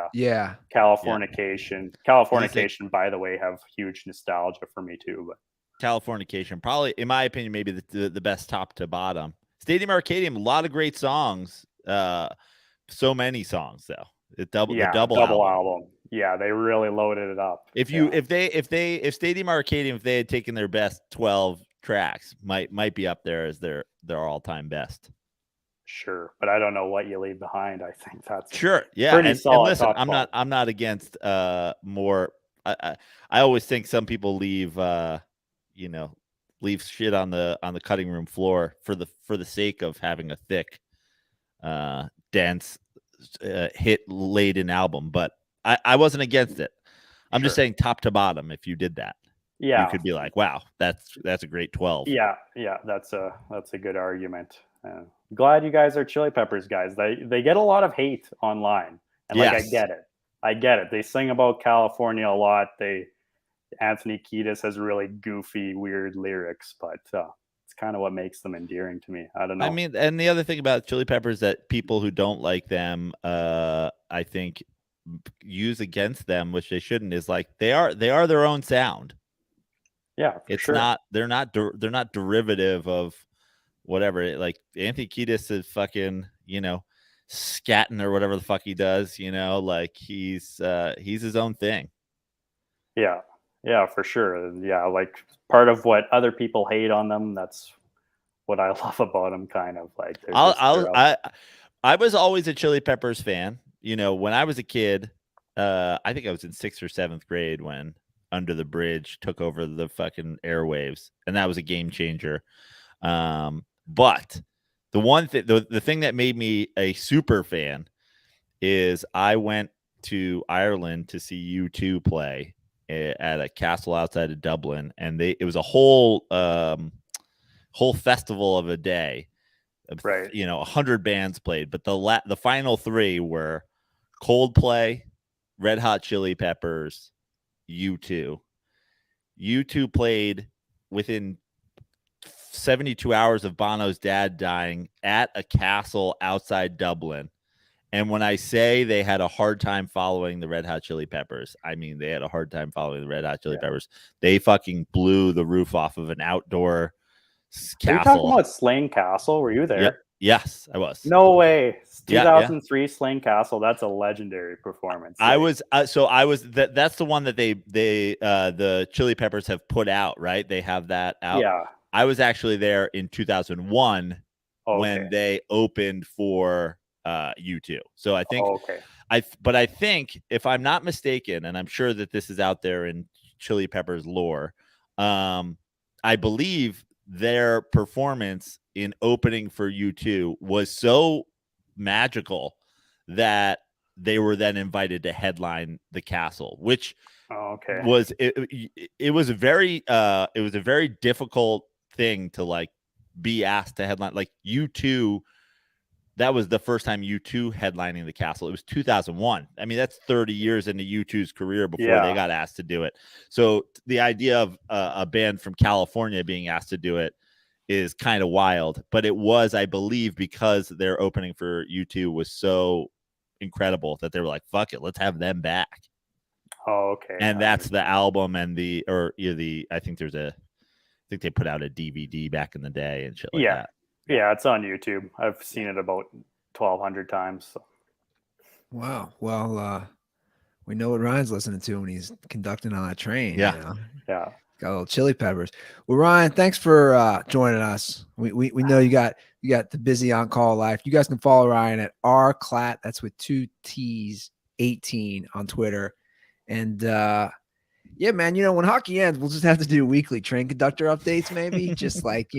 Californication. Californication, by the way, have huge nostalgia for me too. But Californication, probably in my opinion, maybe the best top to bottom. Stadium Arcadium, a lot of great songs. so many songs though. The double double album. album. Yeah, they really loaded it up. If Stadium Arcadium, if they had taken their best 12 tracks, might be up there as their all-time best. Sure, but I don't know what you leave behind. I think that's Sure. Yeah. pretty solid. And listen, top I'm 12. not against more. I always think some people leave leave shit on the cutting room floor for the sake of having a thick, dense, hit laden album. But I wasn't against it. I'm just saying top to bottom. If you did that, yeah, you could be like, wow, that's a great 12. Yeah, that's a good argument. Glad you guys are Chili Peppers guys. They get a lot of hate online, and like Yes. I get it. They sing about California a lot. Anthony Kiedis has really goofy, weird lyrics, but it's kind of what makes them endearing to me. I don't know. I mean, and the other thing about Chili Peppers that people who don't like them, I think, use against them, which they shouldn't, is like they are their own sound. Yeah, they're not derivative of whatever. Like Anthony Kiedis is fucking, scatting or whatever the fuck he does, like he's his own thing. Yeah, for sure. Yeah, like part of what other people hate on them, that's what I love about them, kind of like. I was always a Chili Peppers fan. When I was a kid, I think I was in 6th or 7th grade when Under the Bridge took over the fucking airwaves, and that was a game changer. But the one thing, the thing that made me a super fan is I went to Ireland to see U2 play at a castle outside of Dublin, and it was a whole festival of a day. Right. 100 bands played, but the final 3 were Coldplay, Red Hot Chili Peppers, U2. U2 played within 72 hours of Bono's dad dying at a castle outside Dublin. And when I say they had a hard time following the Red Hot Chili Peppers, I mean they had a hard time following the Red Hot Chili Peppers. They fucking blew the roof off of an outdoor castle. Are you talking about Slane Castle? Were you there? Yep. Yes, I was. No way. 2003 yeah. Slane Castle. That's a legendary performance. I was that's the one that they the Chili Peppers have put out, right? They have that out. Yeah. I was actually there in 2001 when they opened for U2. So I think I think if I'm not mistaken, and I'm sure that this is out there in Chili Peppers lore, I believe their performance in opening for U2 was so magical that they were then invited to headline the castle, which was it was a very difficult thing to like be asked to headline. Like U2, that was the first time U2 headlining the castle. It was 2001. I mean, that's 30 years into U2's career before they got asked to do it. So the idea of a band from California being asked to do it is kind of wild, but it was, I believe, because their opening for U2 was so incredible that they were like, fuck it, let's have them back. And that's the album and I think they put out a DVD back in the day and shit like that. Yeah, it's on YouTube. I've seen it about 1,200 times. So. Wow. Well, we know what Ryan's listening to when he's conducting on a train. Yeah. Yeah. Got a little Chili Peppers. Well, Ryan, thanks for joining us. We know you got the busy on call life. You guys can follow Ryan at rclat. That's with 2 T's 18 on Twitter. And yeah, man, when hockey ends, we'll just have to do weekly train conductor updates, maybe just like,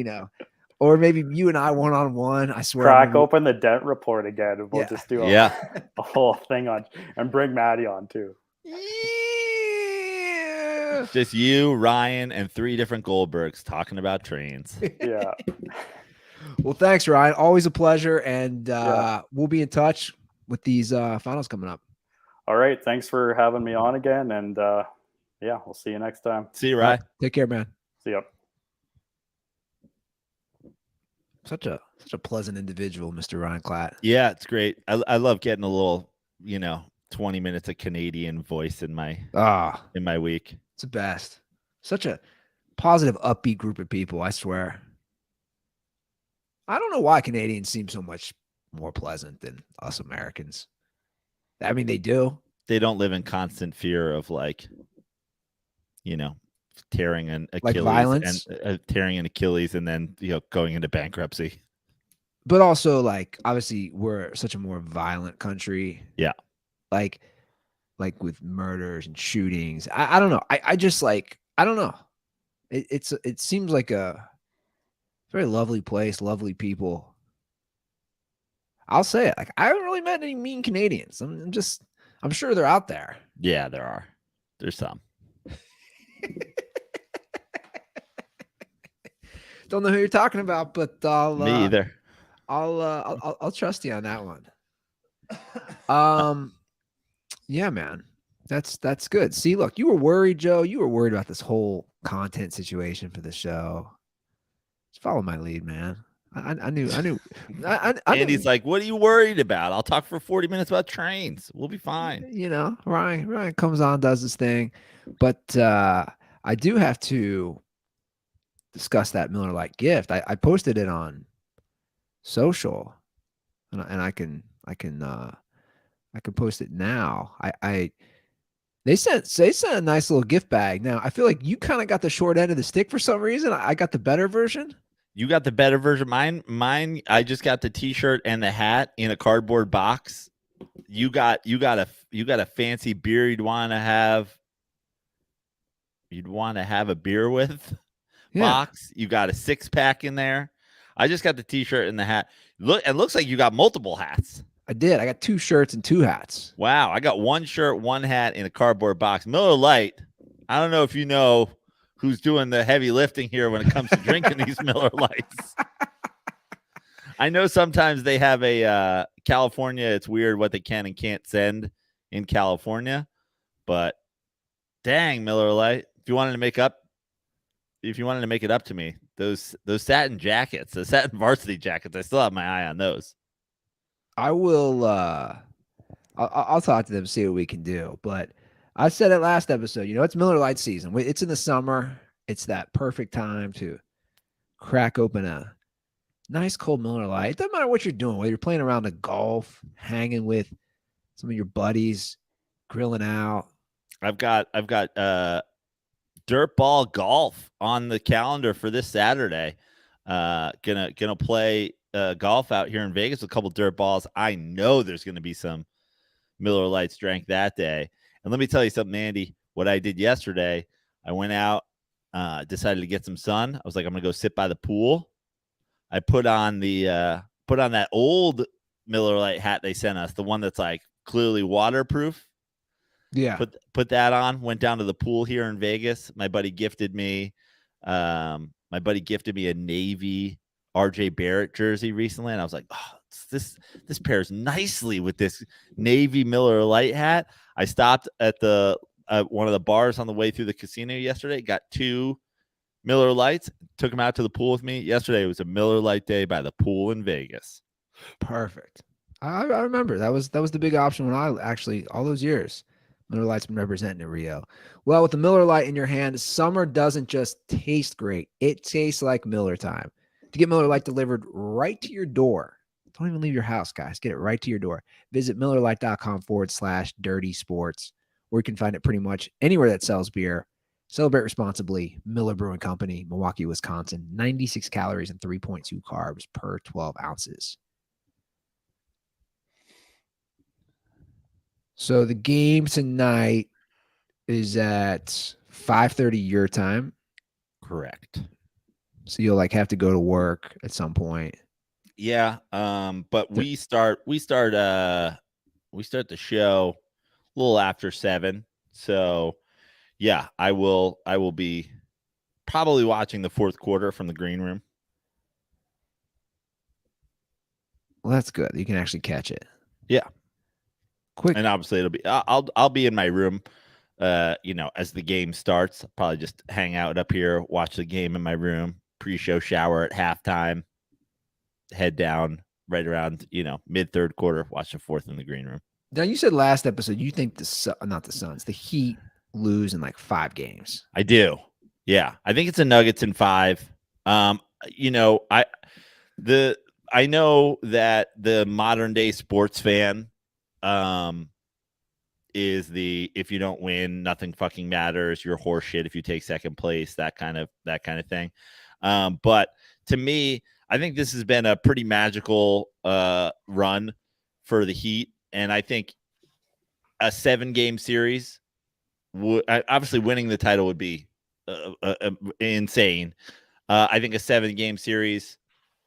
or maybe you and I one-on-one. I swear. Crack open the Dent report again. And we'll just do a whole thing on and bring Maddie on too. Just you, Ryan, and 3 different Goldbergs talking about trains. Yeah. Well, thanks, Ryan. Always a pleasure. And we'll be in touch with these finals coming up. All right. Thanks for having me on again. And we'll see you next time. See you, Ryan. Take care, man. See ya. Such a pleasant individual, Mr. Ryan Klatt. Yeah, it's great. I love getting a little, 20 minutes of Canadian voice in my week. It's the best. Such a positive, upbeat group of people, I swear. I don't know why Canadians seem so much more pleasant than us Americans. I mean, they do. They don't live in constant fear of tearing an Achilles violence? and tearing an Achilles and then going into bankruptcy. But also, like, obviously, we're such a more violent country. Yeah. Like with murders and shootings. I don't know. I just like, I don't know. It seems like a very lovely place, lovely people. I'll say it. Like, I haven't really met any mean Canadians. I'm sure they're out there. Yeah, there are. There's some. Don't know who you're talking about, but Me either. I'll trust you on that one. Yeah, man. That's good. See, look, you were worried, Joe. You were worried about this whole content situation for the show. Just follow my lead, man. I knew. Andy's like, what are you worried about? I'll talk for 40 minutes about trains. We'll be fine. Ryan comes on, does his thing, but I do have to discuss that Miller Lite gift. I posted it on social, and I can post it now. They sent a nice little gift bag. Now I feel like you kind of got the short end of the stick for some reason. I got the better version. You got the better version. Mine. I just got the T-shirt and the hat in a cardboard box. You got a fancy beer you'd want to have a beer with box. You got a 6-pack in there. I just got the T-shirt and the hat. It looks like you got multiple hats. I did. I got 2 shirts and 2 hats. Wow. I got 1 shirt, 1 hat in a cardboard box. Miller Lite. I don't know if you know who's doing the heavy lifting here when it comes to drinking these Miller Lites. I know sometimes they have a California. It's weird what they can and can't send in California, but dang, Miller Lite. If you wanted to make it up to me, those satin jackets, the satin varsity jackets, I still have my eye on those. I will. I'll talk to them, see what we can do. But I said it last episode. It's Miller Lite season. It's in the summer. It's that perfect time to crack open a nice cold Miller Lite. It doesn't matter what you're doing, whether you're playing around the golf, hanging with some of your buddies, grilling out. I've got dirt ball golf on the calendar for this Saturday. Gonna play golf out here in Vegas with a couple dirt balls. I know there's gonna be some Miller Lites drank that day. And let me tell you something, Andy. What I did yesterday, I went out, decided to get some sun. I was like, I'm gonna go sit by the pool. I put on that old Miller Lite hat they sent us, the one that's like clearly waterproof. Yeah. Put that on. Went down to the pool here in Vegas. My buddy gifted me a Navy RJ Barrett jersey recently, and I was like, oh, this pairs nicely with this Navy Miller Lite hat. I stopped at one of the bars on the way through the casino yesterday. Got 2 Miller Lites. Took them out to the pool with me. Yesterday was a Miller Lite day by the pool in Vegas. Perfect. I remember that was the big option when I actually all those years. Miller Lite's been representing in Rio. Well, with the Miller Lite in your hand, summer doesn't just taste great. It tastes like Miller time. To get Miller Lite delivered right to your door, don't even leave your house, guys. Get it right to your door. Visit MillerLite.com/dirty sports, where you can find it pretty much anywhere that sells beer. Celebrate responsibly. Miller Brewing Company, Milwaukee, Wisconsin. 96 calories and 3.2 carbs per 12 ounces. So the game tonight is at 5:30 your time. Correct. So you'll have to go to work at some point. Yeah. But we start the show a little after 7. So yeah, I will be probably watching the 4th quarter from the green room. Well, that's good. You can actually catch it. Yeah. Quick. And obviously it'll be I'll be in my room as the game starts. I'll probably just hang out up here, watch the game in my room, pre-show shower at halftime, head down right around, mid 3rd quarter, watch the 4th in the green room. Now you said last episode you think the Heat lose in 5 games. I do. Yeah. I think it's the Nuggets in 5. The I know that the modern day sports fan is the if you don't win, nothing fucking matters. You're horseshit if you take second place, that kind of thing. But to me, I think this has been a pretty magical run for the Heat, and I think a 7-game series obviously winning the title would be insane. I think a 7-game series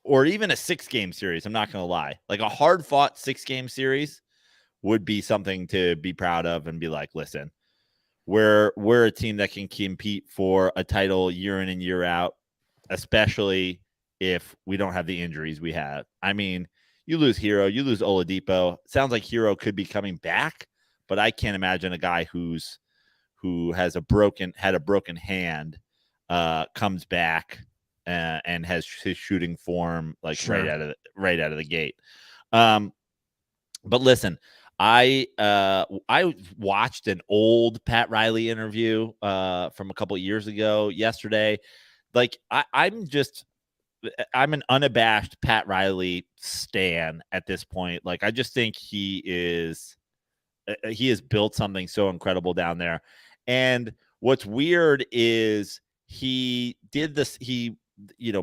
or even a 6-game series, I'm not going to lie, like a hard fought 6-game series would be something to be proud of and be like, listen, we're a team that can compete for a title year in and year out, especially if we don't have the injuries we have. I mean, you lose Hero, you lose Oladipo. Sounds like Hero could be coming back, but I can't imagine a guy who had a broken hand comes back and has his shooting form like Sure. right out of the gate. But listen, I watched an old Pat Riley interview from a couple of years ago yesterday. Like I'm an unabashed Pat Riley stan at this point. Like I just think he has built something so incredible down there. And what's weird is he did this.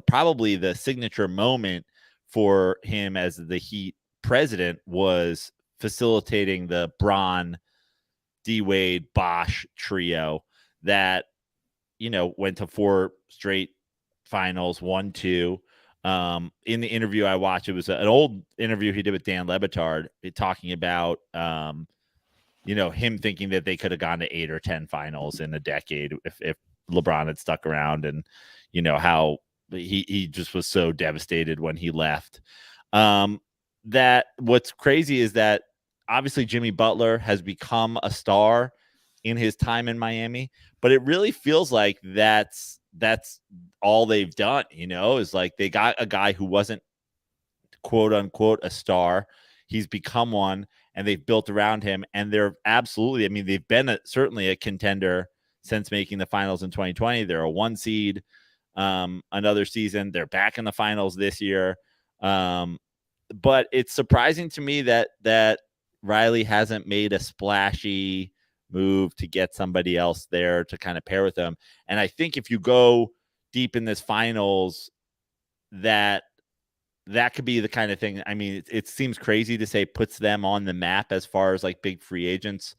Probably the signature moment for him as the Heat president was facilitating the Bron, D-Wade, Bosh trio that, went to 4 straight finals, 1-2. In the interview I watched, it was an old interview he did with Dan Le Batard talking about, him thinking that they could have gone to 8 or 10 finals in a decade if LeBron had stuck around, and how he just was so devastated when he left. That what's crazy is that obviously Jimmy Butler has become a star in his time in Miami, but it really feels like that's all they've done, is like they got a guy who wasn't quote unquote a star. He's become one, and they've built around him, and they're absolutely, I mean, they've been certainly a contender since making the finals in 2020. They're a 1 seed another season. They're back in the finals this year. But it's surprising to me that Riley hasn't made a splashy move to get somebody else there to kind of pair with them. And I think if you go deep in this finals, that could be the kind of thing. I mean, it seems crazy to say puts them on the map as far as like big free agents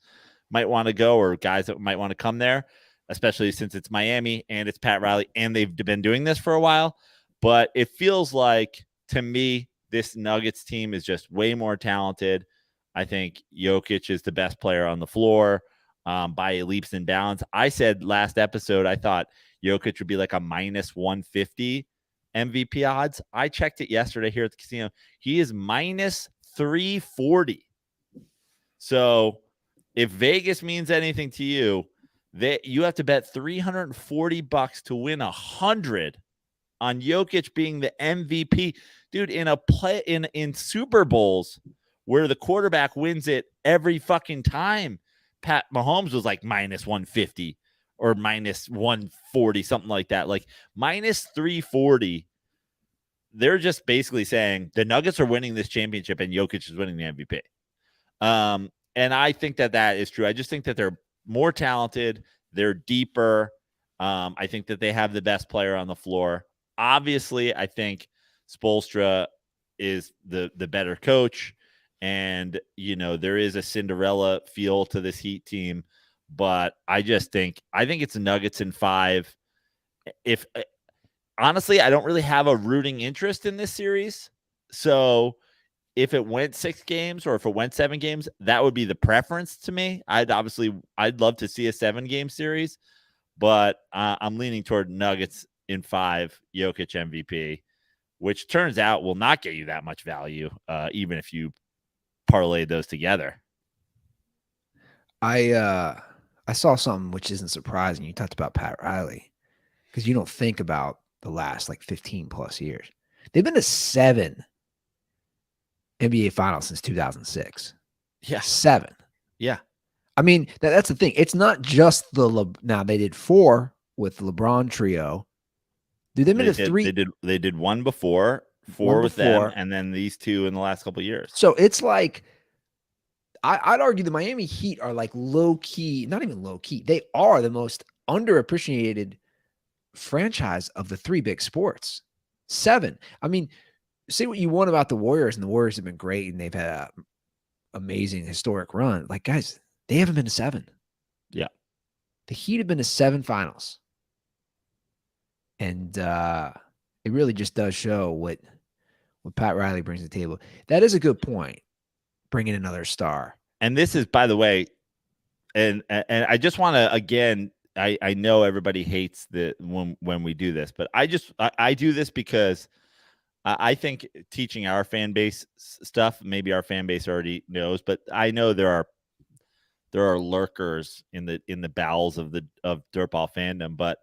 might want to go, or guys that might want to come there, especially since it's Miami and it's Pat Riley and they've been doing this for a while. But it feels like, to me, this Nuggets team is just way more talented. I think Jokic is the best player on the floor by leaps and bounds. I said last episode I thought Jokic would be like a minus 150 MVP odds. I checked it yesterday here at the casino. He is minus 340. So if Vegas means anything to you, you have to bet $340 to win 100 on Jokic being the MVP. Dude, in a play in Super Bowls where the quarterback wins it every fucking time, Pat Mahomes was like minus 150 or minus 140, something like that. Like minus 340. They're just basically saying the Nuggets are winning this championship and Jokic is winning the MVP. And I think that is true. I just think that they're more talented. They're deeper. I think that they have the best player on the floor. Obviously, I think Spoelstra is the better coach, and there is a Cinderella feel to this Heat team, but I think it's Nuggets in 5. If honestly, I don't really have a rooting interest in this series, so if it went 6 games or if it went 7 games, that would be the preference to me. I'd love to see a 7-game series, but I'm leaning toward Nuggets in 5, Jokic MVP, which turns out will not get you that much value, even if you parlay those together. I saw something which isn't surprising. You talked about Pat Riley, because you don't think about the last like 15 plus years. They've been to 7 NBA finals since 2006. Yeah. 7. Yeah. I mean, that's the thing. It's not just now they did 4 with the LeBron trio. Dude, they did 3. They did one before 4 with them, before. and then these 2 in the last couple of years. So it's like I'd argue the Miami Heat are like low key, not even low key. They are the most underappreciated franchise of the 3 big sports. 7. I mean, say what you want about the Warriors, and the Warriors have been great, and they've had an amazing historic run. Like, guys, they haven't been to 7. Yeah. The Heat have been to 7 finals. And it really just does show what Pat Riley brings to the table. That is a good point, bringing another star. And this is, by the way, and I just want to, again, I know everybody hates when we do this, but I do this because I think teaching our fan base stuff, maybe our fan base already knows, but I know there are lurkers in the bowels of dirtball fandom. But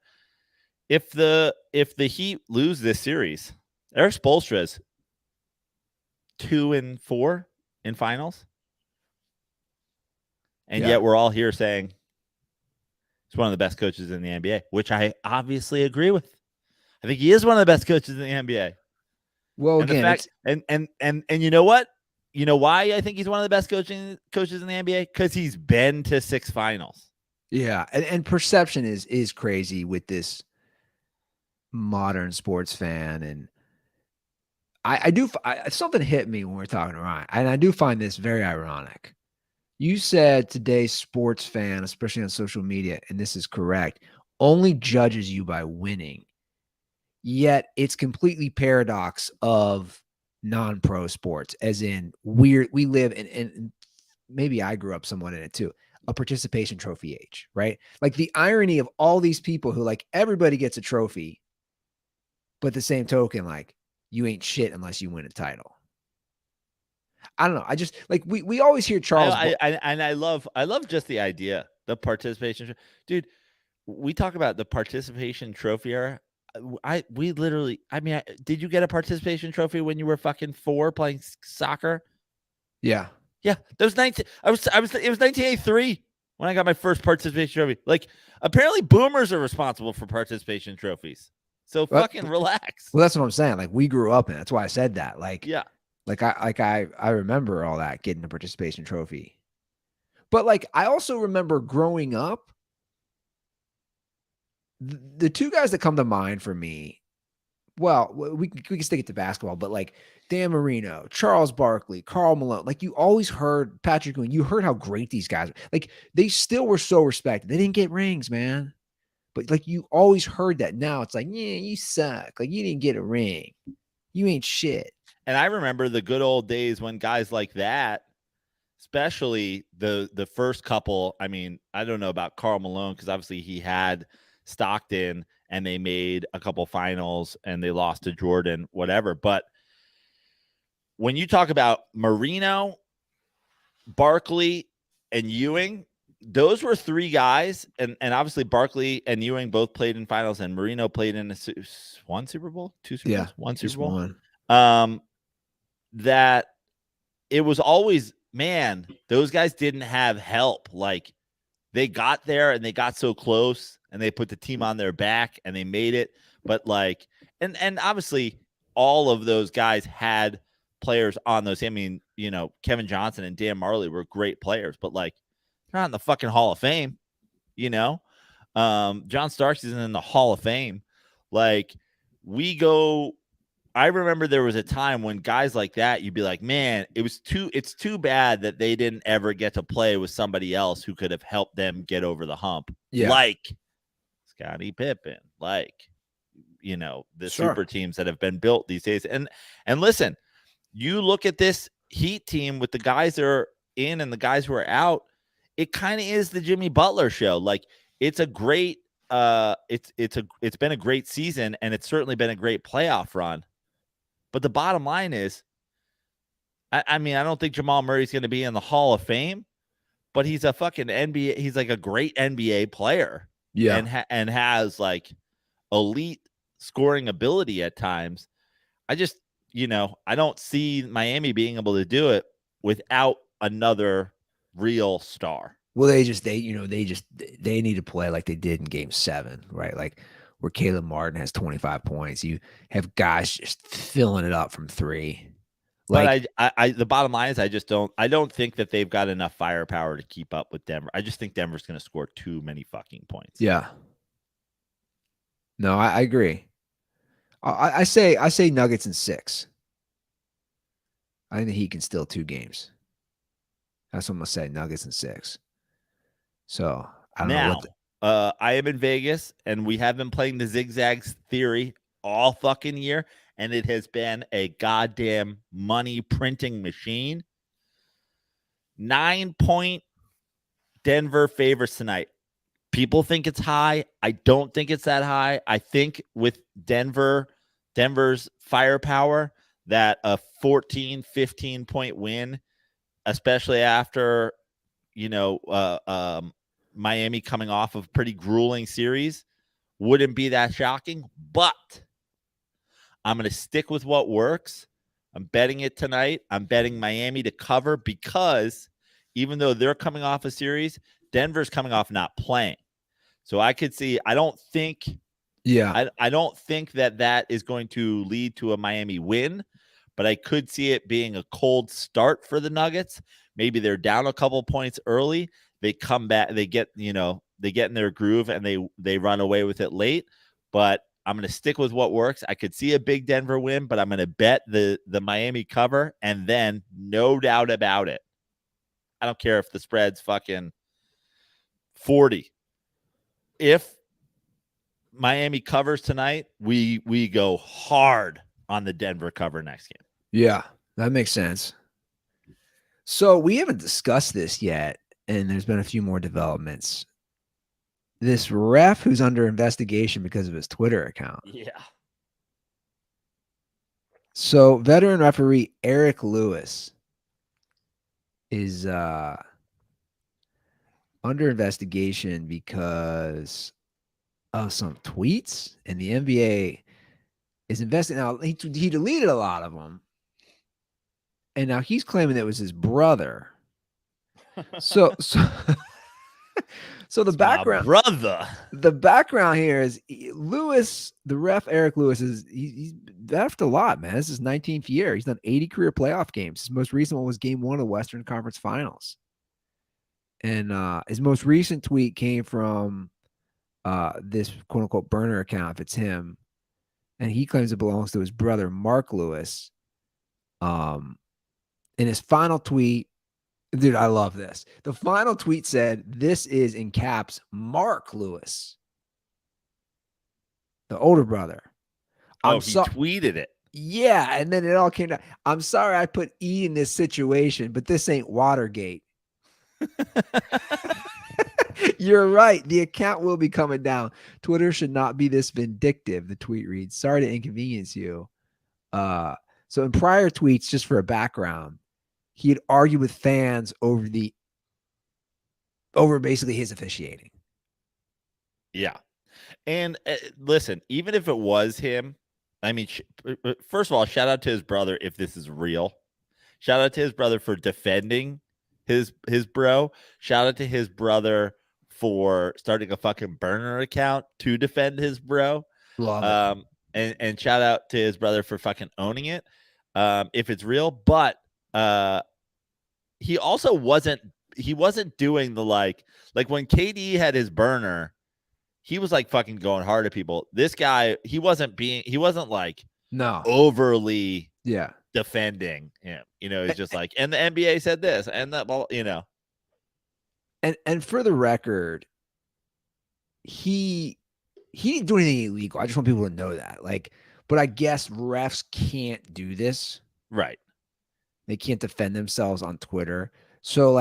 if the Heat lose this series, Eric Spoelstra's 2-4 in finals, and yet we're all here saying he's one of the best coaches in the NBA, which I obviously agree with. I think he is one of the best coaches in the NBA. Well, and again, the fact, and you know what? You know why I think he's one of the best coaches in the NBA? Because he's been to 6 finals. Yeah, and perception is crazy with this modern sports fan, and I something hit me when we were talking to Ryan, and I do find this very ironic. You said today's sports fan, especially on social media, and this is correct, only judges you by winning. Yet it's completely paradox of non-pro sports, as in we live in, and maybe I grew up somewhat in it too, a participation trophy age, right? Like the irony of all these people who like everybody gets a trophy, but the same token, like you ain't shit unless you win a title. I don't know. I just like we always hear Charles. I love just the idea, the participation, dude. We talk about the participation trophy era. Did you get a participation trophy when you were fucking 4 playing soccer? Yeah. Yeah. That was it was 1983 when I got my first participation trophy. Like, apparently boomers are responsible for participation trophies. So fucking relax. Well, that's what I'm saying. Like, we grew up in it. That's why I said that. Like, yeah. Like I remember all that, getting a participation trophy. But like I also remember growing up, the 2 guys that come to mind for me, well, we can stick it to basketball, but like Dan Marino, Charles Barkley, Karl Malone, like you always heard Patrick Ewing, you heard how great these guys were. Like they still were so respected. They didn't get rings, man. But like you always heard that. Now it's like, yeah, you suck. Like you didn't get a ring. You ain't shit. And I remember the good old days when guys like that, especially the first couple, I mean, I don't know about Karl Malone because obviously he had Stockton and they made a couple finals and they lost to Jordan, whatever. But when you talk about Marino, Barkley, and Ewing, those were 3 guys. And obviously Barkley and Ewing both played in finals, and Marino played in 1 Super Bowl, 2 Super Bowls, 1 Super Bowl. One. That it was always, man, those guys didn't have help. Like they got there and they got so close and they put the team on their back and they made it. But like, and obviously all of those guys had players on those. I mean, you know, Kevin Johnson and Dan Marley were great players, but like they're not in the fucking Hall of Fame, you know? John Starks isn't in the Hall of Fame. Like I remember there was a time when guys like that, you'd be like, man, it's too bad that they didn't ever get to play with somebody else who could have helped them get over the hump. Yeah. Like Scottie Pippen, like, you know, the super teams that have been built these days. And listen, you look at this Heat team with the guys that are in and the guys who are out, it kind of is the Jimmy Butler show. Like it's a great, it's been a great season and it's certainly been a great playoff run. But the bottom line is, I mean, I don't think Jamal Murray's going to be in the Hall of Fame, but he's a fucking NBA. He's like a great NBA player. Yeah. And has like elite scoring ability at times. I just, you know, I don't see Miami being able to do it without another real star. Well, they need to play like they did in Game 7, right? Like where Caleb Martin has 25 points. You have guys just filling it up from three. But I the bottom line is I don't think that they've got enough firepower to keep up with Denver. I just think Denver's going to score too many fucking points. Yeah. No, I agree. I say Nuggets in 6. I think the Heat can steal 2 games. That's what I'm gonna say. Nuggets in 6. So I don't know what. I am in Vegas, and we have been playing the zigzags theory all fucking year, and it has been a goddamn money printing machine. 9-point Denver favors tonight. People think it's high. I don't think it's that high. I think with Denver's firepower, that a 14, 15-point win, especially after, Miami coming off of a pretty grueling series, wouldn't be that shocking. But I'm going to stick with what works. I'm betting it tonight. I'm betting Miami to cover because even though they're coming off a series, Denver's coming off not playing. So I could see, I don't think that is going to lead to a Miami win, but I could see it being a cold start for the Nuggets. Maybe they're down a couple points early. They come back, they get in their groove and they run away with it late. But I'm going to stick with what works. I could see a big Denver win, but I'm going to bet the Miami cover, and then no doubt about it, I don't care if the spread's fucking 40. If Miami covers tonight, we go hard on the Denver cover next game. Yeah, that makes sense. So we haven't discussed this yet, and there's been a few more developments. This ref who's under investigation because of his Twitter account. Yeah. So veteran referee Eric Lewis is under investigation because of some tweets, and the NBA is investigating. Now he deleted a lot of them, and now he's claiming it was his brother. So the background, the background here is Lewis, the ref Eric Lewis he's left a lot, man. This is his 19th year. He's done 80 career playoff games. His most recent one was Game 1 of the Western Conference Finals, and his most recent tweet came from this quote unquote burner account, if it's him, and he claims it belongs to his brother Mark Lewis. In his final tweet, dude, I love this. The final tweet said, "This is in caps, Mark Lewis, the older brother." He tweeted it. Yeah, and then it all came down. "I'm sorry I put E in this situation, but this ain't Watergate." You're right. The account will be coming down. Twitter should not be this vindictive. The tweet reads, "Sorry to inconvenience you." So in prior tweets, just for a background, he had argued with fans over basically his officiating. Yeah. And listen, even if it was him, I mean, first of all, shout out to his brother if this is real. Shout out to his brother for defending his bro. Shout out to his brother for starting a fucking burner account to defend his bro. Love it. And shout out to his brother for fucking owning it. If it's real, but he also wasn't doing the like when KD had his burner, he was like fucking going hard at people. This guy, he wasn't like overly defending him. It's just like, and the NBA said this and that, And for the record, he didn't do anything illegal. I just want people to know that. But I guess refs can't do this. Right. They can't defend themselves on Twitter. So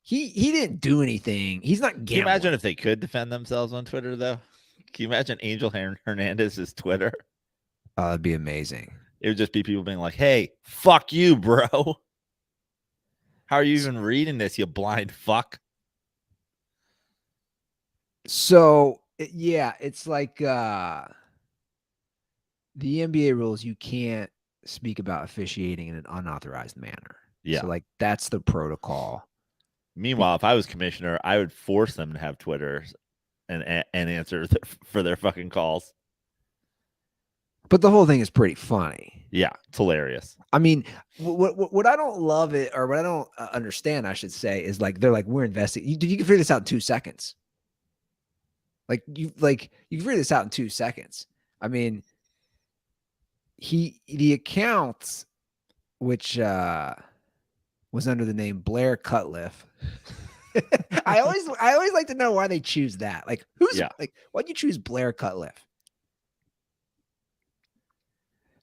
he didn't do anything. He's not gambling. Can you imagine if they could defend themselves on Twitter though? Can you imagine Angel Hernandez's Twitter? Oh, that'd be amazing. It would just be people being like, "Hey, fuck you, bro. How are you even reading this, you blind fuck?" So yeah, it's like the NBA rules, you can't speak about officiating in an unauthorized manner. Yeah. So that's the protocol. Meanwhile, if I was commissioner, I would force them to have Twitter and answer for their fucking calls. But the whole thing is pretty funny. Yeah, it's hilarious. I mean, what I don't love it, or what I don't understand, I should say, is like they're like, we're investing. You can figure this out in 2 seconds. You can figure this out in 2 seconds. I mean, the account, which was under the name Blair Cutliff. I always like to know why they choose that. Like, why'd you choose Blair Cutliff?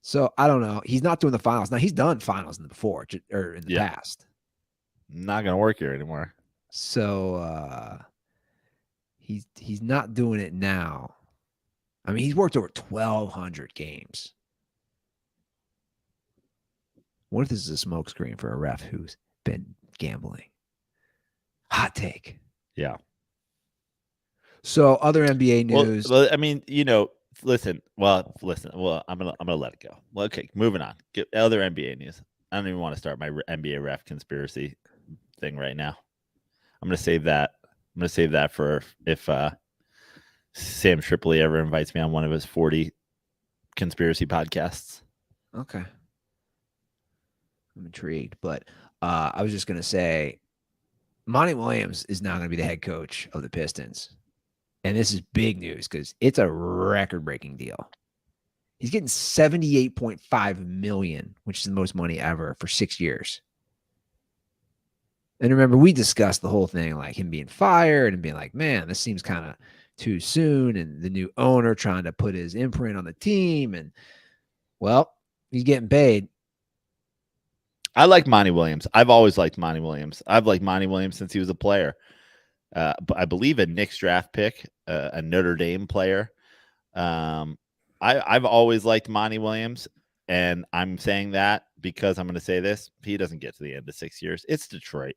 So I don't know. He's not doing the finals now. He's done finals before or in the past. Not gonna work here anymore. So he's not doing it now. I mean, he's worked over 1,200 games. What if this is a smokescreen for a ref who's been gambling? Hot take. Yeah. So other NBA news. Well, I mean, listen. Well, I'm gonna let it go. Well, okay, moving on. Get other NBA news. I don't even want to start my NBA ref conspiracy thing right now. I'm gonna save that. I'm gonna save that for if Sam Tripoli ever invites me on one of his 40 conspiracy podcasts. Okay. I'm intrigued, but I was just gonna say, Monty Williams is now gonna be the head coach of the Pistons. And this is big news because it's a record-breaking deal. He's getting $78.5 million, which is the most money ever for 6 years. And remember, we discussed the whole thing, like him being fired and being like, man, this seems kind of too soon. And the new owner trying to put his imprint on the team. And, well, he's getting paid. I like Monty Williams. I've always liked Monty Williams. I've liked Monty Williams since he was a player. I believe a Knicks draft pick, a Notre Dame player. I've always liked Monty Williams, and I'm saying that because I'm going to say this. He doesn't get to the end of 6 years. It's Detroit.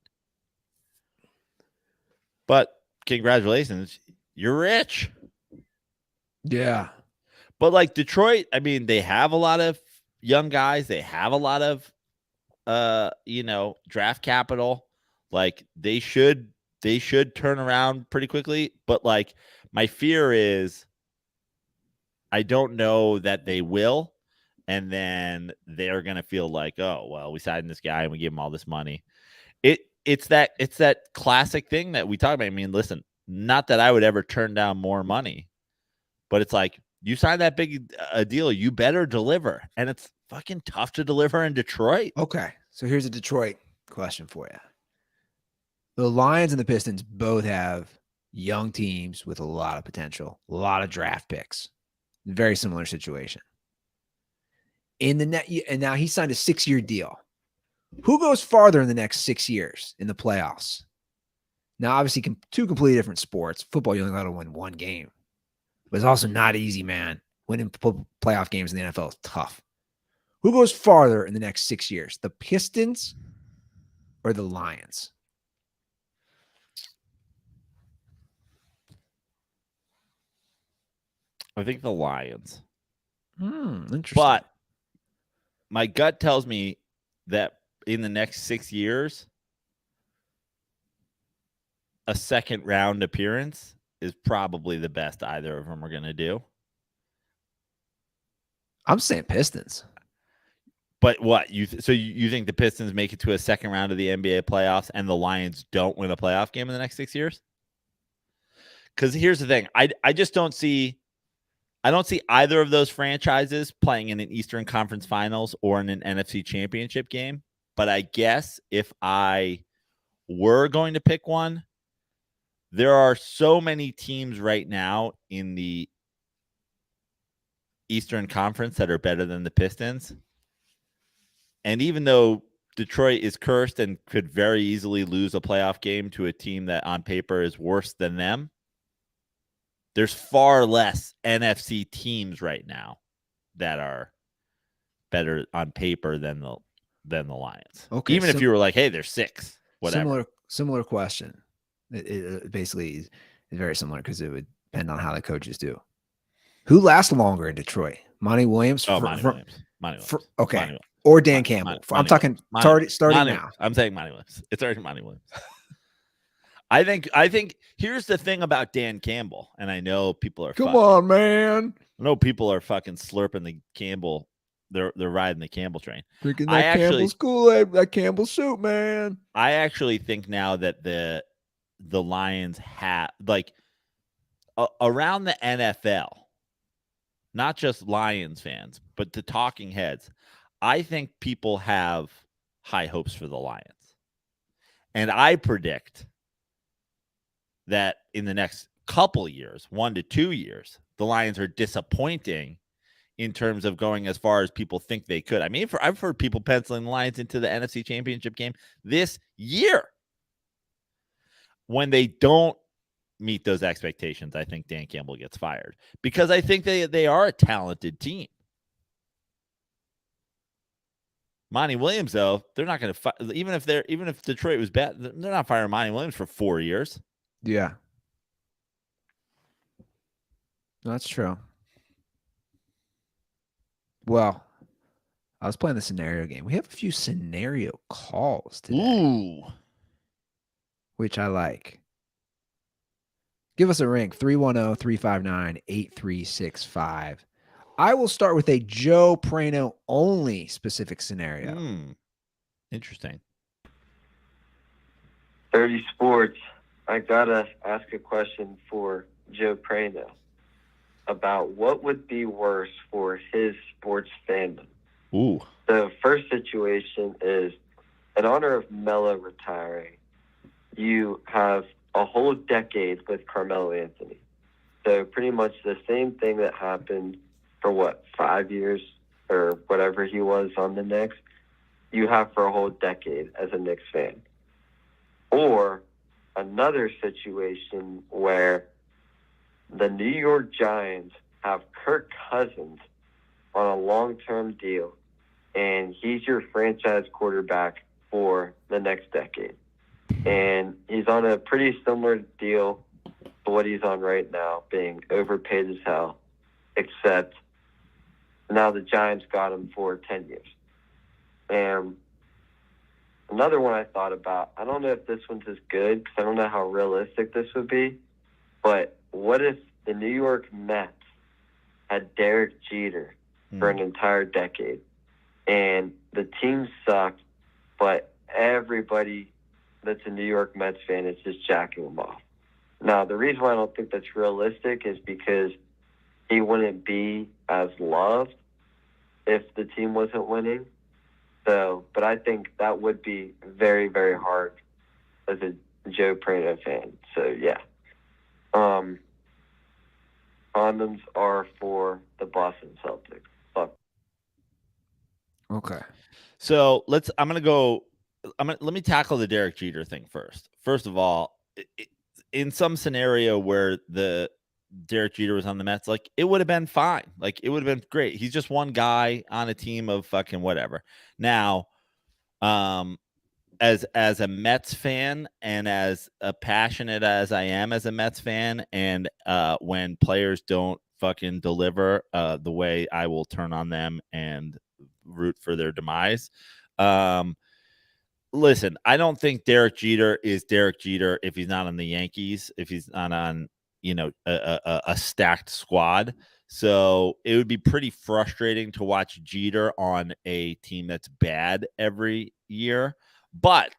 But congratulations. You're rich. Yeah. But like Detroit, I mean, they have a lot of young guys. They have a lot of, draft capital. Like they should turn around pretty quickly. But like my fear is I don't know that they will. And then they're going to feel like, oh, well, we signed this guy and we give him all this money. It's that classic thing that we talk about. I mean, listen, not that I would ever turn down more money, but it's like you signed that big a deal, you better deliver. And it's fucking tough to deliver in Detroit. Okay. So here's a Detroit question for you. The Lions and the Pistons both have young teams with a lot of potential, a lot of draft picks. Very similar situation. In the net, and now he signed a 6-year deal. Who goes farther in the next 6 years in the playoffs? Now, obviously, two completely different sports. Football, you only got to win one game. But it's also not easy, man. Winning playoff games in the NFL is tough. Who goes farther in the next 6 years? The Pistons or the Lions? I think the Lions. Interesting. But my gut tells me that in the next 6 years, a second round appearance is probably the best either of them are going to do. I'm saying Pistons. But what you think the Pistons make it to a second round of the NBA playoffs and the Lions don't win a playoff game in the next 6 years? Because here's the thing. I just don't see either of those franchises playing in an Eastern Conference Finals or in an NFC Championship game. But I guess if I were going to pick one, there are so many teams right now in the Eastern Conference that are better than the Pistons. And even though Detroit is cursed and could very easily lose a playoff game to a team that on paper is worse than them, there's far less NFC teams right now that are better on paper than the Lions. Okay, even if you were like, hey, there's 6, whatever. Similar question. It basically is very similar because it would depend on how the coaches do. Who lasts longer in Detroit? Monty Williams? Monty Williams. Okay. Monty Williams. Or Dan Campbell. I'm talking starting now. I'm saying Monty Williams. It's already Monty Williams. I think here's the thing about Dan Campbell, and I know people are Come on, man. I know people are fucking slurping the Campbell. They're riding the Campbell train. Drinking I that actually- Campbell's Kool-Aid, that Campbell soup, man. I actually think now that the Lions have like around the NFL, not just Lions fans, but the talking heads, I think people have high hopes for the Lions. And I predict that in the next couple years, 1 to 2 years, the Lions are disappointing in terms of going as far as people think they could. I mean, I've heard people penciling the Lions into the NFC Championship game this year. When they don't meet those expectations, I think Dan Campbell gets fired because I think they are a talented team. Monty Williams, though, they're not going to even if Detroit was bad, they're not firing Monty Williams for 4 years. Yeah. That's true. Well, I was playing the scenario game. We have a few scenario calls today, Ooh. which I like. Give us a ring, 310-359-8365. I will start with a Joe Prano only specific scenario. Interesting. 30 Sports. I gotta ask a question for Joe Prano about what would be worse for his sports fandom. Ooh. The first situation is, in honor of Melo retiring, you have a whole decade with Carmelo Anthony. So pretty much the same thing that happened for 5 years or whatever he was on the Knicks, you have for a whole decade as a Knicks fan. Or another situation where the New York Giants have Kirk Cousins on a long-term deal, and he's your franchise quarterback for the next decade. And he's on a pretty similar deal to what he's on right now, being overpaid as hell, except now the Giants got him for 10 years. And another one I thought about, I don't know if this one's as good because I don't know how realistic this would be, but what if the New York Mets had Derek Jeter for an entire decade and the team sucked, but everybody that's a New York Mets fan is just jacking him off? Now, the reason why I don't think that's realistic is because he wouldn't be as loved if the team wasn't winning. So, but I think that would be very, very hard as a Joe Prano fan. So, yeah. Condoms are for the Boston Celtics. Fuck. Okay. So let me tackle the Derek Jeter thing first. First of all, in some scenario where the Derek Jeter was on the Mets, like it would have been fine. Like it would have been great. He's just one guy on a team of fucking whatever. Now, as a Mets fan and as passionate as I am as a Mets fan, and when players don't fucking deliver the way I will turn on them and root for their demise. Listen, I don't think Derek Jeter is Derek Jeter if he's not on the Yankees, if he's not on, a stacked squad. So it would be pretty frustrating to watch Jeter on a team that's bad every year. But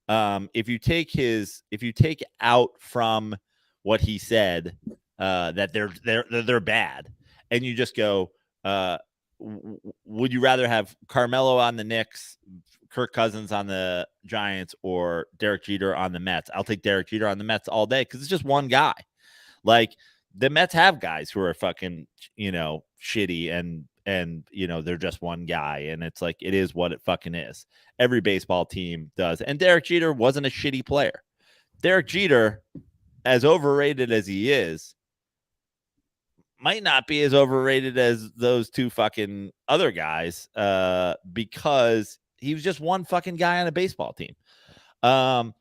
if you take out from what he said that they're bad, and you just go, would you rather have Carmelo on the Knicks, Kirk Cousins on the Giants, or Derek Jeter on the Mets? I'll take Derek Jeter on the Mets all day because it's just one guy. Like the Mets have guys who are fucking, shitty and they're just one guy, and it's like it is what it fucking is. Every baseball team does. And Derek Jeter wasn't a shitty player. Derek Jeter, as overrated as he is, might not be as overrated as those two fucking other guys because he was just one fucking guy on a baseball team. The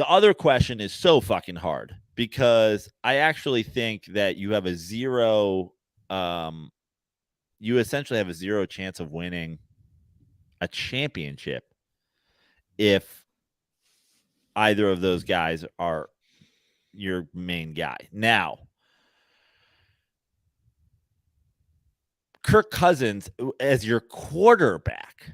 other question is so fucking hard because I actually think that you have you essentially have a zero chance of winning a championship if either of those guys are your main guy. Now, Kirk Cousins as your quarterback,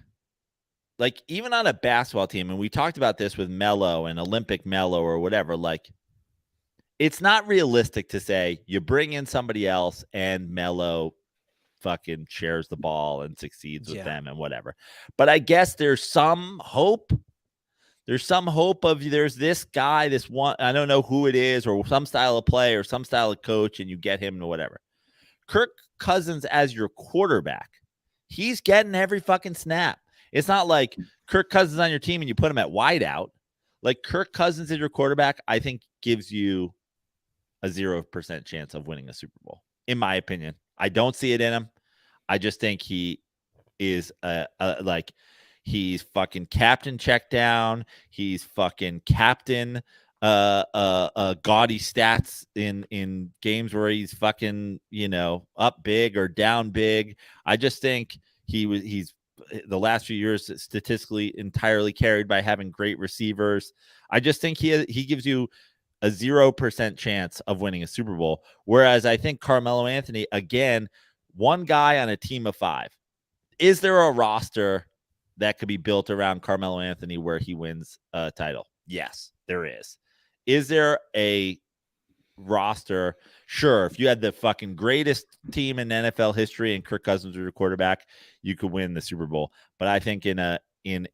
like even on a basketball team, and we talked about this with Melo and Olympic Melo or whatever, like it's not realistic to say you bring in somebody else and Melo fucking shares the ball and succeeds with them and whatever. But I guess there's some hope. There's some hope of there's this guy, this one, I don't know who it is, or some style of play or some style of coach, and you get him to whatever. Kirk Cousins as your quarterback, he's getting every fucking snap. It's not like Kirk Cousins on your team and you put him at wideout. Like Kirk Cousins as your quarterback, I think gives you a 0% chance of winning a Super Bowl, in my opinion. I don't see it in him. I just think he is like he's fucking captain check down. He's fucking captain gaudy stats in games where he's fucking, up big or down big. I just think he's the last few years statistically entirely carried by having great receivers. I just think he gives you a 0% chance of winning a Super Bowl. Whereas I think Carmelo Anthony, again, one guy on a team of 5. Is there a roster that could be built around Carmelo Anthony where he wins a title? Yes, there is. Is there a roster? Sure. If you had the fucking greatest team in NFL history and Kirk Cousins was your quarterback, you could win the Super Bowl. But I think in a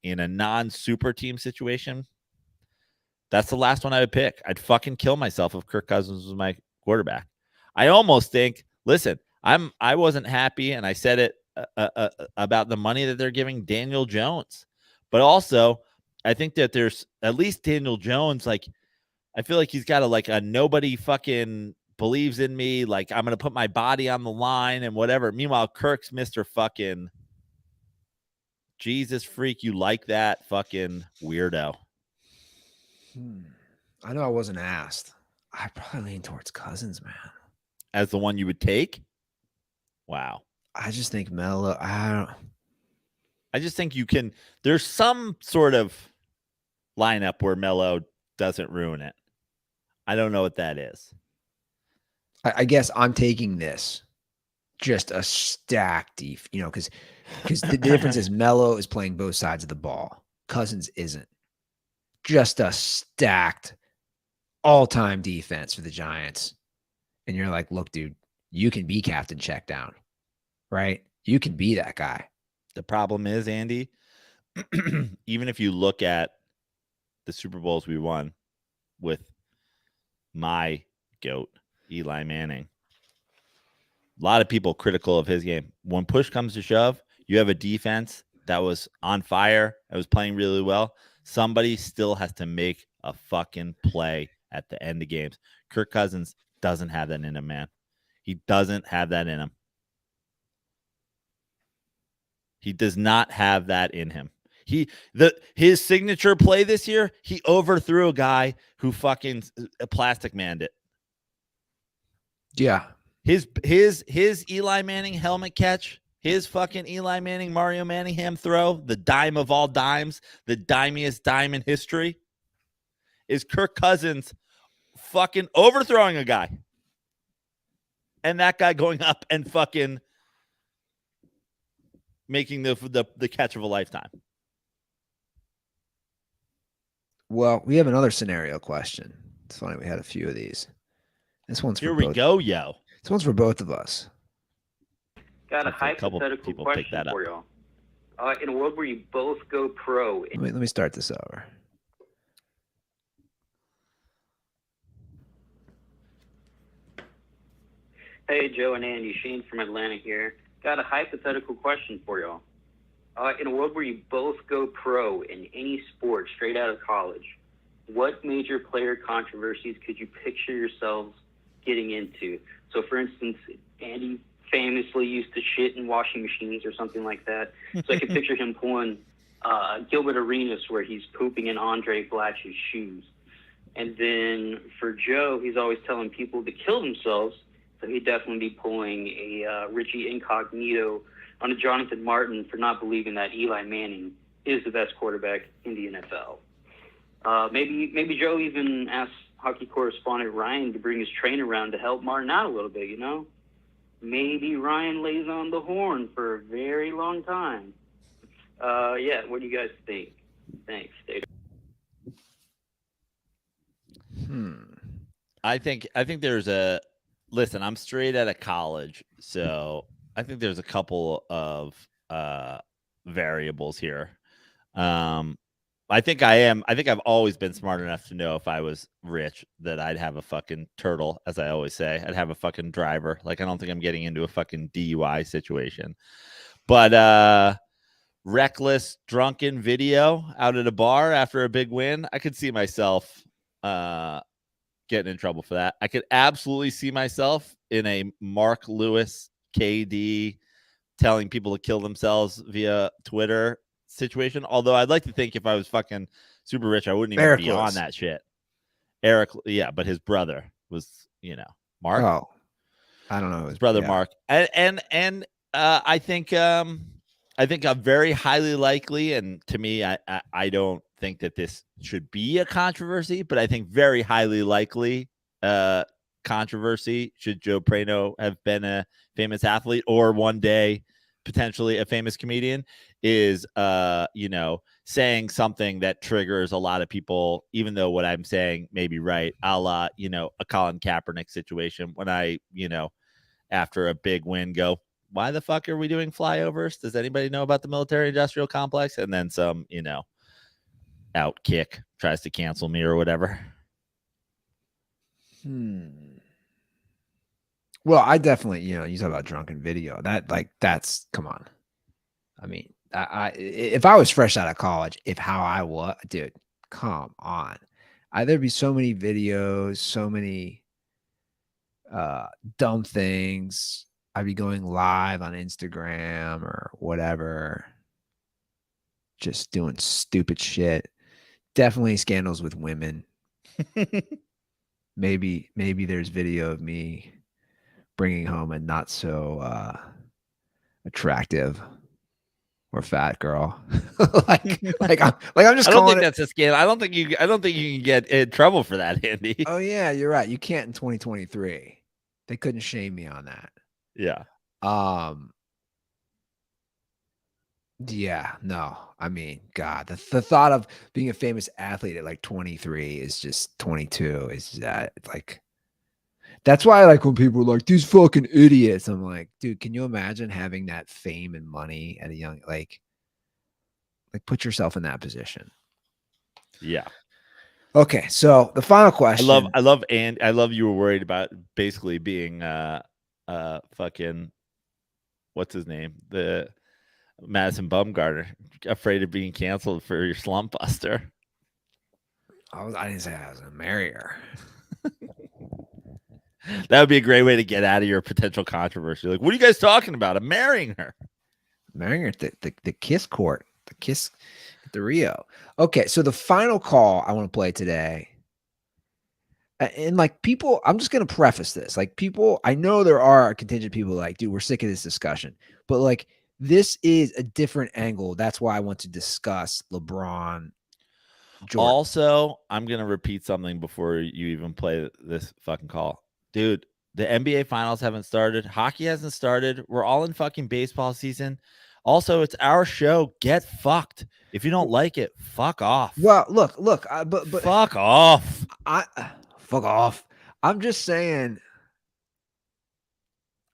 non-super team situation, that's the last one I would pick. I'd fucking kill myself if Kirk Cousins was my quarterback. I almost think, listen, I wasn't happy, and I said it about the money that they're giving Daniel Jones. But also, I think that there's at least Daniel Jones, like, I feel like he's got a nobody fucking believes in me. Like, I'm going to put my body on the line and whatever. Meanwhile, Kirk's Mr. fucking Jesus freak. You like that fucking weirdo. I know I wasn't asked. I probably lean towards Cousins, man. As the one you would take? Wow. I just think Melo. I just think you can. There's some sort of lineup where Melo doesn't ruin it. I don't know what that is. I guess I'm taking this just a stacked because the difference is Melo is playing both sides of the ball. Cousins isn't. Just a stacked all-time defense for the Giants. And you're like, look, dude, you can be captain check down, right? You can be that guy. The problem is, Andy, even if you look at the Super Bowls we won with my GOAT, Eli Manning, a lot of people critical of his game. When push comes to shove, you have a defense that was on fire, that was playing really well. Somebody still has to make a fucking play at the end of games. Kirk Cousins doesn't have that in him, man. He doesn't have that in him. He does not have that in him. His signature play this year, he overthrew a guy who fucking plastic manned it. Yeah. His Eli Manning helmet catch, his fucking Eli Manning, Mario Manningham throw, the dime of all dimes, the dimiest dime in history, is Kirk Cousins fucking overthrowing a guy. And that guy going up and fucking making the catch of a lifetime. Well, we have another scenario question. It's funny, we had a few of these. This one's Here for we both. go, yo. This one's for both of us. Got a Hopefully a couple hypothetical people pick question that up. for y'all. In a world where you both go pro, Let me start this over. Hey, Joe and Andy, Shane from Atlanta here. Got a hypothetical question for y'all. In a world where you both go pro in any sport straight out of college, what major player controversies could you picture yourselves getting into? So, for instance, Andy famously used to shit in washing machines or something like that. So I could picture him pulling Gilbert Arenas where he's pooping in Andre Blatch's shoes. And then for Joe, he's always telling people to kill themselves. So he'd definitely be pulling a Richie Incognito on a Jonathan Martin for not believing that Eli Manning is the best quarterback in the NFL. Maybe Joe even asked hockey correspondent Ryan to bring his train around to help Martin out a little bit, you know? Maybe Ryan lays on the horn for a very long time. Yeah, what do you guys think? Thanks. Stay. I think there's a listen, I'm straight out of college, so I think there's a couple of variables here. I think I've always been smart enough to know if I was rich that I'd have a fucking turtle, as I always say. I'd have a fucking driver. Like, I don't think I'm getting into a fucking DUI situation. But reckless drunken video out at a bar after a big win, I could see myself getting in trouble for that. I could absolutely see myself in a Mark Lewis KD telling people to kill themselves via Twitter situation. Although I'd like to think if I was fucking super rich, I wouldn't even Eric be Lewis. on that shit. Eric, yeah, but his brother was, Mark. Oh, I don't know His brother Mark. And I think a very highly likely, and to me, I don't think that this should be a controversy, but I think very highly likely controversy should Joe Prano have been a famous athlete or one day potentially a famous comedian is saying something that triggers a lot of people, even though what I'm saying may be right, a la a Colin Kaepernick situation when I after a big win go, why the fuck are we doing flyovers? Does anybody know about the military industrial complex? And then some out kick tries to cancel me or whatever. Well, I definitely, you talk about drunken video. That's come on. I mean, if I was fresh out of college, dude, come on. There'd be so many videos, so many dumb things. I'd be going live on Instagram or whatever, just doing stupid shit. Definitely scandals with women. Maybe there's video of me bringing home a not so attractive or fat girl. I'm just. I don't think that's a scandal. I don't think you can get in trouble for that, Andy. Oh yeah, you're right. You can't in 2023. They couldn't shame me on that. Yeah. Yeah, no. I mean, God, the thought of being a famous athlete at like 23 is just 22. Is that like that's why I like when people are like, these fucking idiots. I'm like, dude, can you imagine having that fame and money at a young like put yourself in that position? Yeah. Okay, so the final question. I love you were worried about basically being fucking what's his name? The Madison Bumgarner, afraid of being canceled for your slump buster. I didn't say I was gonna marry her. That would be a great way to get out of your potential controversy. Like, what are you guys talking about? I'm marrying her. Marrying her at the kiss court, the kiss at the Rio. Okay, so the final call I want to play today. And like people, I'm just gonna preface this. Like people, I know there are contingent people like, dude, we're sick of this discussion. But like this is a different angle. That's why I want to discuss LeBron. Jordan. Also, I'm gonna repeat something before you even play this fucking call. Dude, the NBA finals haven't started. Hockey hasn't started. We're all in fucking baseball season. Also, it's our show. Get fucked. If you don't like it, fuck off. Well, look, but fuck off. Fuck off. I'm just saying.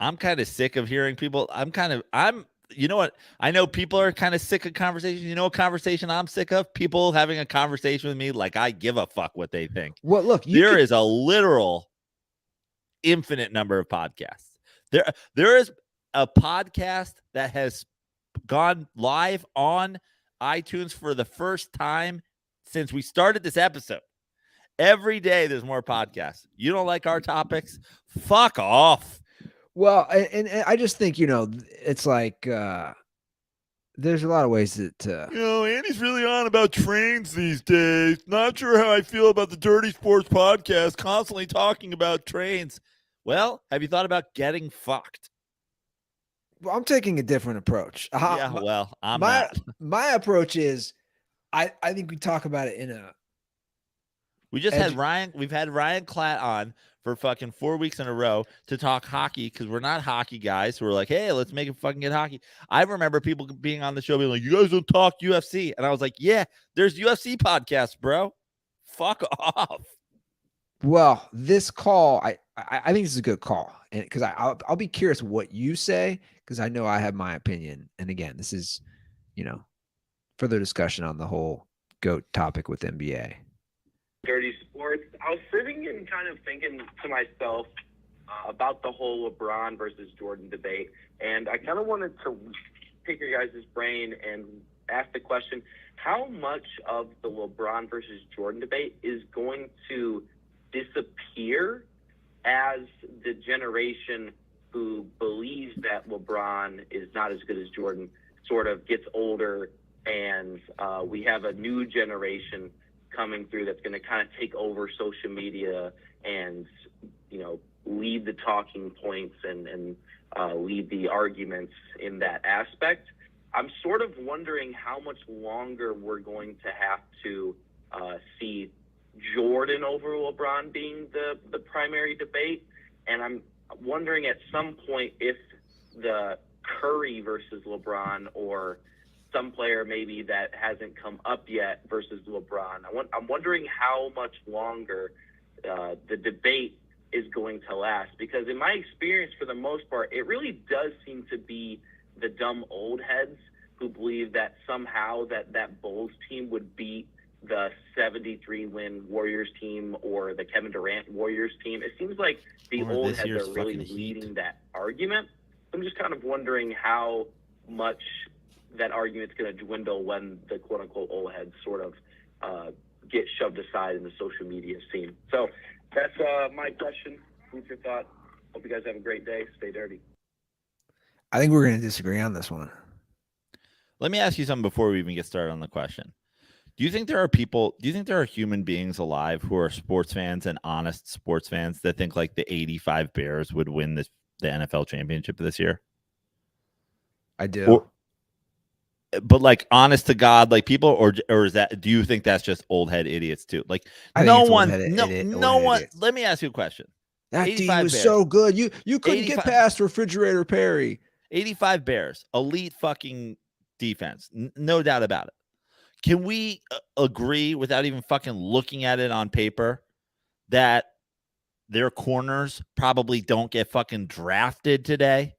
I'm kind of sick of hearing people. You know what? I know people are kind of sick of conversations. You know what conversation I'm sick of? People having a conversation with me like I give a fuck what they think. Well, look, there is a literal infinite number of podcasts. There is a podcast that has gone live on iTunes for the first time since we started this episode. Every day there's more podcasts. You don't like our topics? Fuck off. Well, and I just think, it's like there's a lot of ways that Andy's really on about trains these days. Not sure how I feel about the Dirty Sports podcast constantly talking about trains. Well, have you thought about getting fucked? Well, I'm taking a different approach. I'm not. My approach is I think we talk about it We just had Ryan. We've had Ryan Klatt on for fucking 4 weeks in a row to talk hockey because we're not hockey guys. So we're like, hey, let's make it fucking get hockey. I remember people being on the show being like, you guys don't talk UFC. And I was like, yeah, there's UFC podcasts, bro. Fuck off. Well, this call, I think this is a good call, and because I'll be curious what you say, because I know I have my opinion. And again, this is, further discussion on the whole GOAT topic with NBA. Dirty sports. I was sitting and kind of thinking to myself about the whole LeBron versus Jordan debate, and I kind of wanted to pick your guys' brain and ask the question: how much of the LeBron versus Jordan debate is going to disappear as the generation who believes that LeBron is not as good as Jordan sort of gets older, and we have a new generation coming through that's going to kind of take over social media and, lead the talking points and lead the arguments in that aspect. I'm sort of wondering how much longer we're going to have to see Jordan over LeBron being the primary debate. And I'm wondering at some point if the Curry versus LeBron or some player maybe that hasn't come up yet versus LeBron. I'm wondering how much longer the debate is going to last, because in my experience, for the most part, it really does seem to be the dumb old heads who believe that somehow that Bulls team would beat the 73-win Warriors team or the Kevin Durant Warriors team. It seems like the old heads are really leading that argument. I'm just kind of wondering how much that argument's going to dwindle when the quote-unquote old heads sort of get shoved aside in the social media scene. So that's my question. Food for thought. Hope you guys have a great day. Stay dirty. I think we're going to disagree on this one. Let me ask you something before we even get started on the question. Do you think there are human beings alive who are sports fans and honest sports fans that think like the 85 Bears would win the NFL championship this year? I do. But like, honest to God, like people, or is that? Do you think that's just old head idiots too? Like no one. Let me ask you a question. That team was so good. You couldn't get past Refrigerator Perry. 85 Bears, elite fucking defense, no doubt about it. Can we agree without even fucking looking at it on paper that their corners probably don't get fucking drafted today?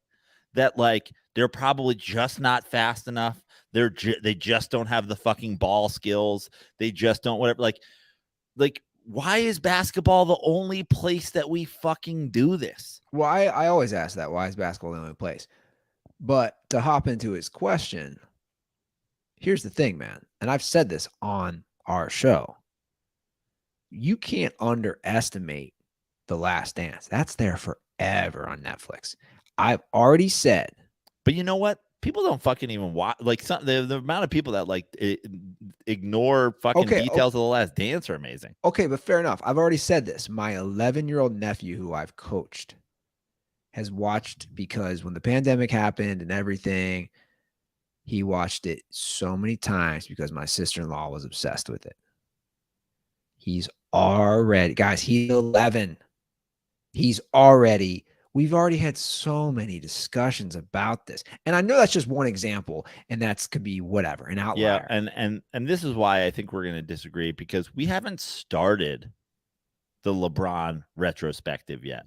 That like they're probably just not fast enough. They just don't have the fucking ball skills. They just don't whatever. Like why is basketball the only place that we fucking do this? Well, I always ask that. Why is basketball the only place? But to hop into his question, here's the thing, man. And I've said this on our show. You can't underestimate The Last Dance. That's there forever on Netflix. I've already said. But you know what? People don't fucking even watch. Like the amount of people that like ignore fucking details of The Last Dance are amazing. Okay, but fair enough. I've already said this. My 11-year-old nephew, who I've coached, has watched because when the pandemic happened and everything, he watched it so many times because my sister-in-law was obsessed with it. He's already, guys, he's 11. We've already had so many discussions about this. And I know that's just one example, and that's could be whatever, an outlier. Yeah, and this is why I think we're going to disagree, because we haven't started the LeBron retrospective yet.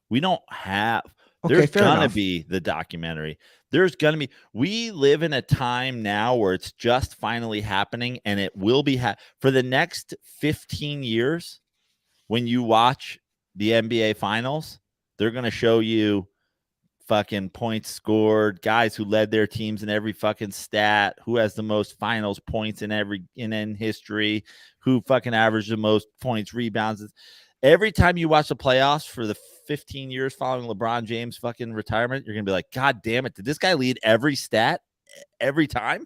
We don't have. There's going to be the documentary. There's going to be. We live in a time now where it's just finally happening, and it will be for the next 15 years. When you watch the NBA Finals, they're going to show you fucking points scored, guys who led their teams in every fucking stat, who has the most finals points in history, who fucking averaged the most points, rebounds. Every time you watch the playoffs for the 15 years following LeBron James' fucking retirement, you're going to be like, God damn it. Did this guy lead every stat every time?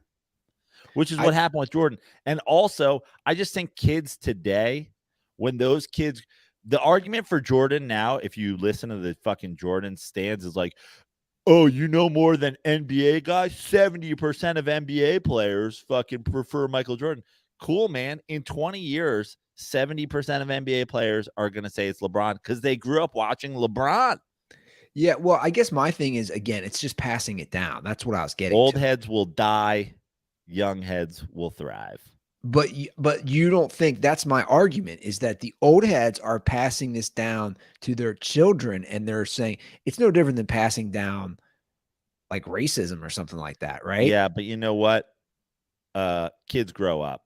Which is what happened with Jordan. And also, I just think kids today, when those kids, the argument for Jordan now, if you listen to the fucking Jordan stands, is like, oh, you know more than NBA guys? 70% of NBA players fucking prefer Michael Jordan. Cool, man. In 20 years, 70% of NBA players are going to say it's LeBron because they grew up watching LeBron. Yeah, well, I guess my thing is, again, it's just passing it down. That's what I was getting Old to. heads will die, young heads will thrive. But you don't think that's my argument, is that the old heads are passing this down to their children, and they're saying it's no different than passing down like racism or something like that, right? Yeah, but you know what? Kids grow up,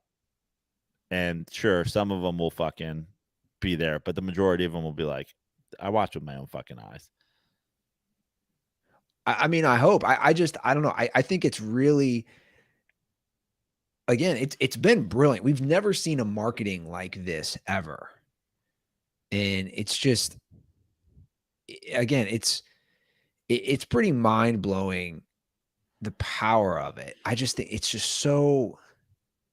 and sure, some of them will fucking be there, but the majority of them will be like, I watch with my own fucking eyes. I mean, I hope. I don't know. I think it's really, again, it's been brilliant. We've never seen a marketing like this ever. And it's just, again, it's pretty mind-blowing, the power of it. I just think it's just so.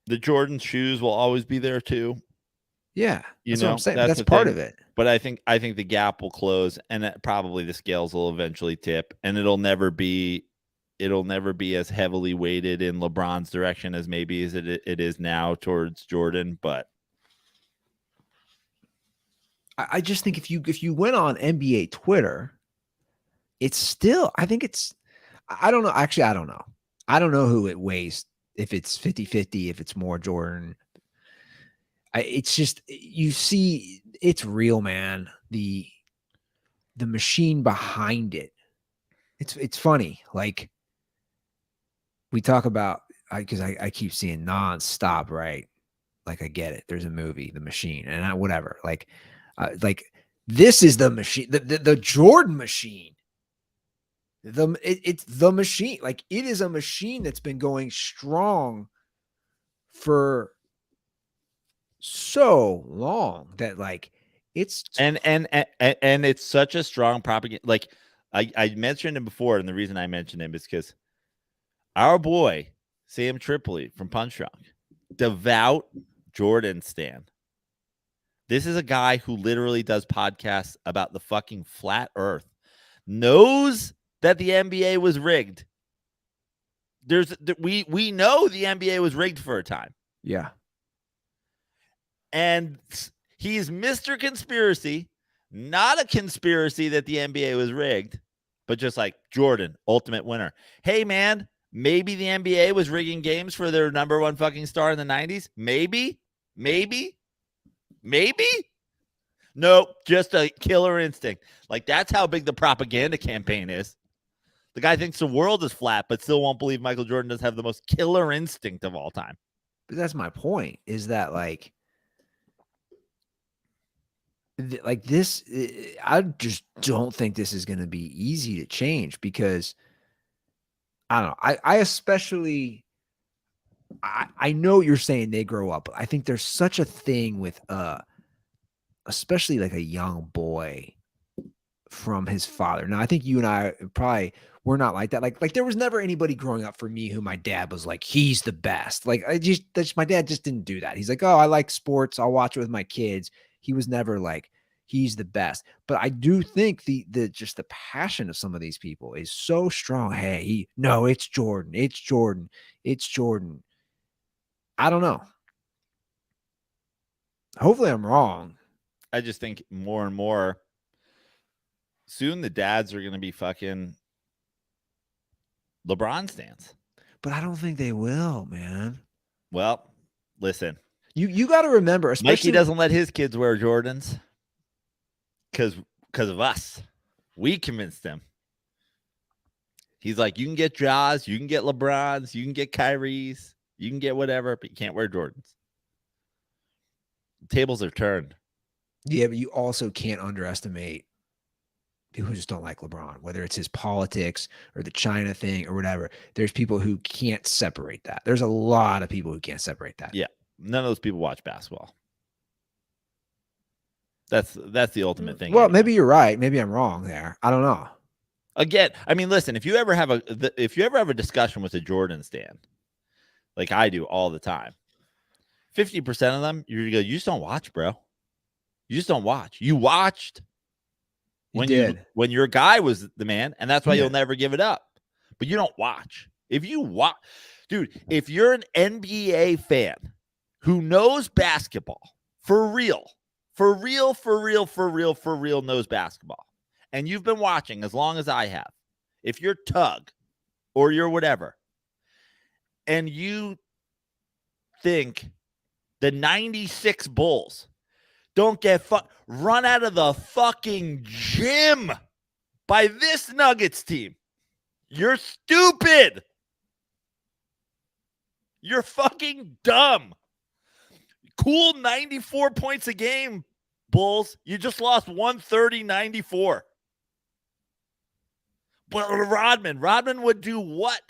The Jordan shoes will always be there too. Yeah, You that's know, what I'm saying. that's That's the part thing. of it. But I think the gap will close, and that probably the scales will eventually tip, and it'll never be as heavily weighted in LeBron's direction as maybe as it is now towards Jordan. But I just think if you went on NBA Twitter, it's still, I think it's, I don't know. Actually, I don't know. I don't know who it weighs, if it's 50-50, if it's more Jordan. It's just, you see, it's real, man. The machine behind it. It's funny. Like, we talk about, because I keep seeing nonstop, right? Like, I get it. There's a movie, The Machine, and whatever. Like this is the machine, the Jordan machine. It's the machine. Like, it is a machine that's been going strong for so long that, like, it's and it's such a strong propaganda. Like, I mentioned him before, and the reason I mentioned him is because our boy Sam Tripoli from Punch Drunk, devout Jordan stan. This is a guy who literally does podcasts about the fucking flat earth, knows that the NBA was rigged. We know the NBA was rigged for a time. yeah. And he's Mr. Conspiracy, not a conspiracy that the NBA was rigged, but just like Jordan, ultimate winner. Hey, man, maybe the NBA was rigging games for their number one fucking star in the 90s. Maybe. Nope, just a killer instinct. Like, that's how big the propaganda campaign is. The guy thinks the world is flat, but still won't believe Michael Jordan does have the most killer instinct of all time. But that's my point, is that, like this, I just don't think this is going to be easy to change, because I don't know. I especially, I know you're saying they grow up, but I think there's such a thing with, especially like a young boy from his father. Now, I think you and I probably, we're not like that. Like there was never anybody growing up for me who my dad was like, he's the best. Like, my dad just didn't do that. He's like, oh, I like sports, I'll watch it with my kids. He was never like, he's the best. But I do think the just the passion of some of these people is so strong. Hey, it's Jordan. It's Jordan. It's Jordan. I don't know. Hopefully I'm wrong. I just think more and more soon the dads are going to be fucking LeBron stans. But I don't think they will, man. Well, listen. You got to remember, especially Mikey doesn't let his kids wear Jordans because of us. We convinced him. He's like, you can get Jaws, you can get LeBrons, you can get Kyries, you can get whatever, but you can't wear Jordans. The tables are turned. Yeah, but you also can't underestimate people who just don't like LeBron, whether it's his politics or the China thing or whatever. There's people who can't separate that. There's a lot of people who can't separate that. Yeah. None of those people watch basketball. That's the ultimate thing. Well, maybe you're right. Maybe I'm wrong there. I don't know. Again, I mean, listen, if you ever have a discussion with a Jordan stan, like I do all the time, 50% of them, you just don't watch, bro. You just don't watch. You watched when your guy was the man, and that's why you'll never give it up. But you don't watch. If you watch, dude, if you're an NBA fan who knows basketball for real knows basketball, and you've been watching as long as I have, if you're Tug or you're whatever, and you think the 96 Bulls don't get run out of the fucking gym by this Nuggets team, you're stupid. You're fucking dumb. Cool 94 points a game, Bulls. You just lost 130-94. But Rodman would do what?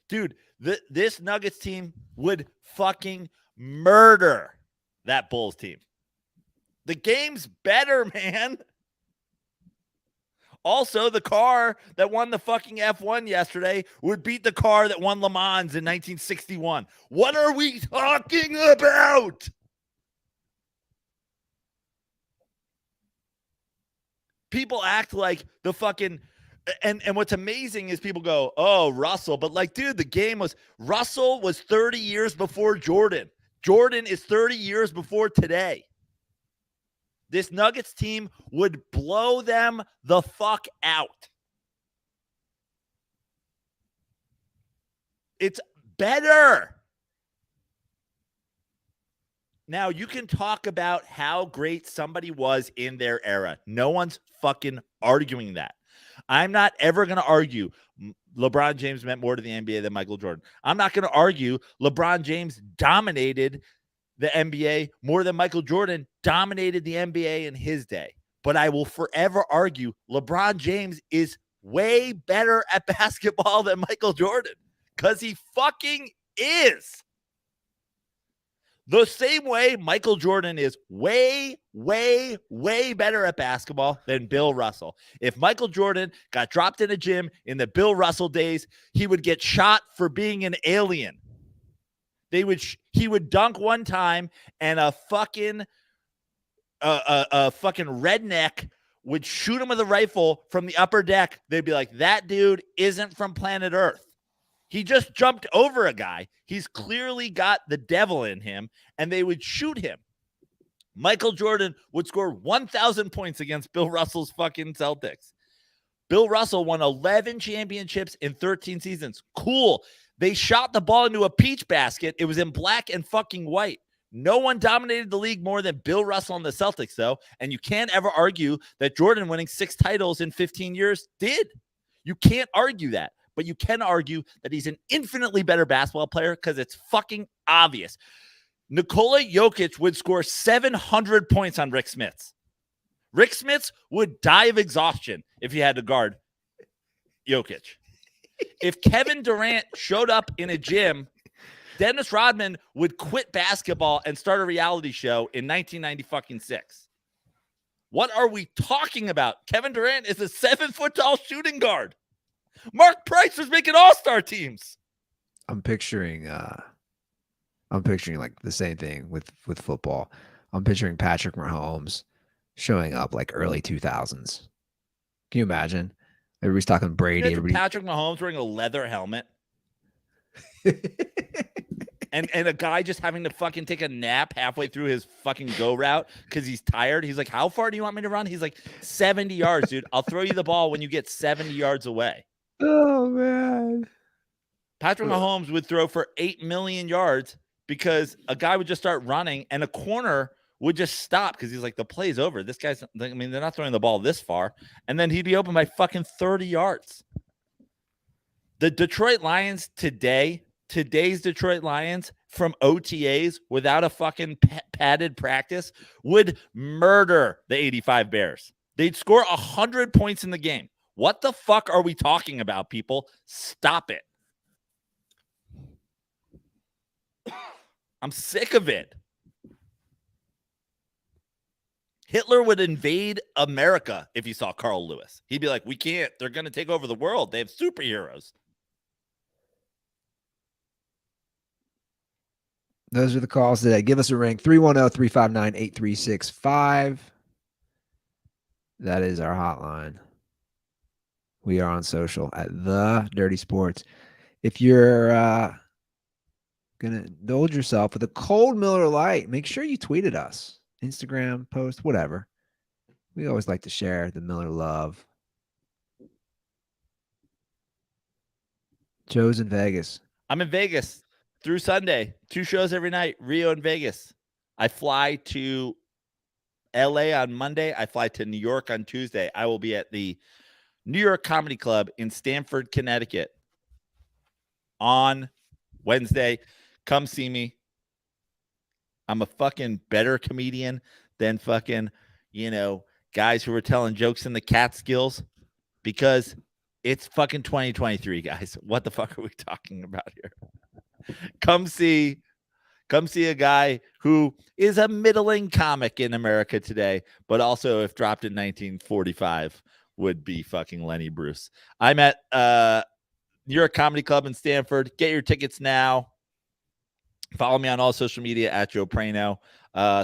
Dude, this Nuggets team would fucking murder that Bulls team. The game's better, man. Also, the car that won the fucking F1 yesterday would beat the car that won Le Mans in 1961. What are we talking about? People act like the fucking... And what's amazing is people go, oh, Russell. But like, dude, the game was... Russell was 30 years before Jordan. Jordan is 30 years before today. This Nuggets team would blow them the fuck out. It's better. Now, you can talk about how great somebody was in their era. No one's fucking arguing that. I'm not ever going to argue LeBron James meant more to the NBA than Michael Jordan. I'm not going to argue LeBron James dominated the NBA more than Michael Jordan dominated the NBA in his day. But I will forever argue LeBron James is way better at basketball than Michael Jordan, because he fucking is. The same way Michael Jordan is way better at basketball than Bill Russell. If Michael Jordan got dropped in a gym in the Bill Russell days, he would get shot for being an alien. He would dunk one time, and a fucking redneck would shoot him with a rifle from the upper deck. They'd be like, that dude isn't from planet Earth. He just jumped over a guy. He's clearly got the devil in him, and they would shoot him. Michael Jordan would score 1,000 points against Bill Russell's fucking Celtics. Bill Russell won 11 championships in 13 seasons. Cool. They shot the ball into a peach basket. It was in black and fucking white. No one dominated the league more than Bill Russell and the Celtics, though. And you can't ever argue that Jordan winning 6 titles in 15 years did. You can't argue that. But you can argue that he's an infinitely better basketball player because it's fucking obvious. Nikola Jokic would score 700 points on Rick Smits. Rick Smits would die of exhaustion if he had to guard Jokic. If Kevin Durant showed up in a gym, Dennis Rodman would quit basketball and start a reality show in 1996. What are we talking about? Kevin Durant is a 7-foot-tall shooting guard. Mark Price was making all-star teams. I'm picturing like the same thing with football. I'm picturing Patrick Mahomes showing up like early 2000s. Can you imagine? Everybody's talking Brady. Patrick Mahomes wearing a leather helmet. and a guy just having to fucking take a nap halfway through his fucking go route because he's tired. He's like, how far do you want me to run? He's like, 70 yards, dude. I'll throw you the ball when you get 70 yards away. Oh, man. Patrick Mahomes would throw for 8 million yards because a guy would just start running and a corner would just stop because he's like, the play's over. This guy's, I mean, they're not throwing the ball this far. And then he'd be open by fucking 30 yards. The Detroit Lions today's Detroit Lions from OTAs without a fucking padded practice would murder the 85 Bears. They'd score 100 points in the game. What the fuck are we talking about, people? Stop it. I'm sick of it. Hitler would invade America if he saw Carl Lewis. He'd be like, we can't. They're going to take over the world. They have superheroes. Those are the calls today. Give us a ring. 310-359-8365. That is our hotline. We are on social at The Dirty Sports. If you're going gonna indulge yourself with a cold Miller Lite. Make sure you tweet at us, Instagram post, whatever. We always like to share the Miller love. Joe's in Vegas. I'm in Vegas through Sunday. 2 shows every night, Rio and Vegas. I fly to LA on Monday. I fly to New York on Tuesday. I will be at the New York Comedy Club in Stamford, Connecticut on Wednesday. Come see me. I'm a fucking better comedian than fucking, guys who are telling jokes in the Catskills because it's fucking 2023, guys. What the fuck are we talking about here? Come see a guy who is a middling comic in America today, but also if dropped in 1945 would be fucking Lenny Bruce. I'm at New York Comedy Club in Stanford. Get your tickets now. Follow me on all social media at Joe Prano.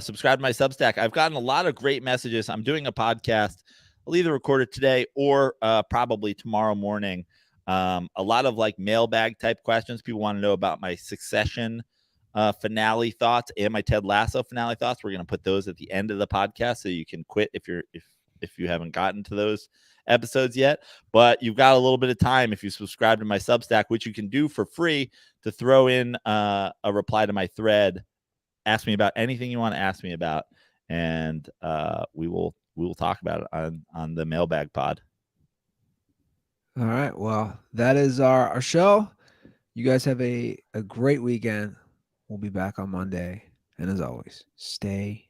Subscribe to my Substack. I've gotten a lot of great messages. I'm doing a podcast. I'll either record it today or probably tomorrow morning. A lot of like mailbag type questions. People want to know about my Succession finale thoughts and my Ted Lasso finale thoughts. We're going to put those at the end of the podcast so you can quit if you haven't gotten to those episodes yet. But you've got a little bit of time if you subscribe to my Substack, which you can do for free, to throw in a reply to my thread. Ask me about anything you want to ask me about, and we will talk about it on the mailbag pod. All right. Well, that is our show. You guys have a great weekend. We'll be back on Monday. And as always, stay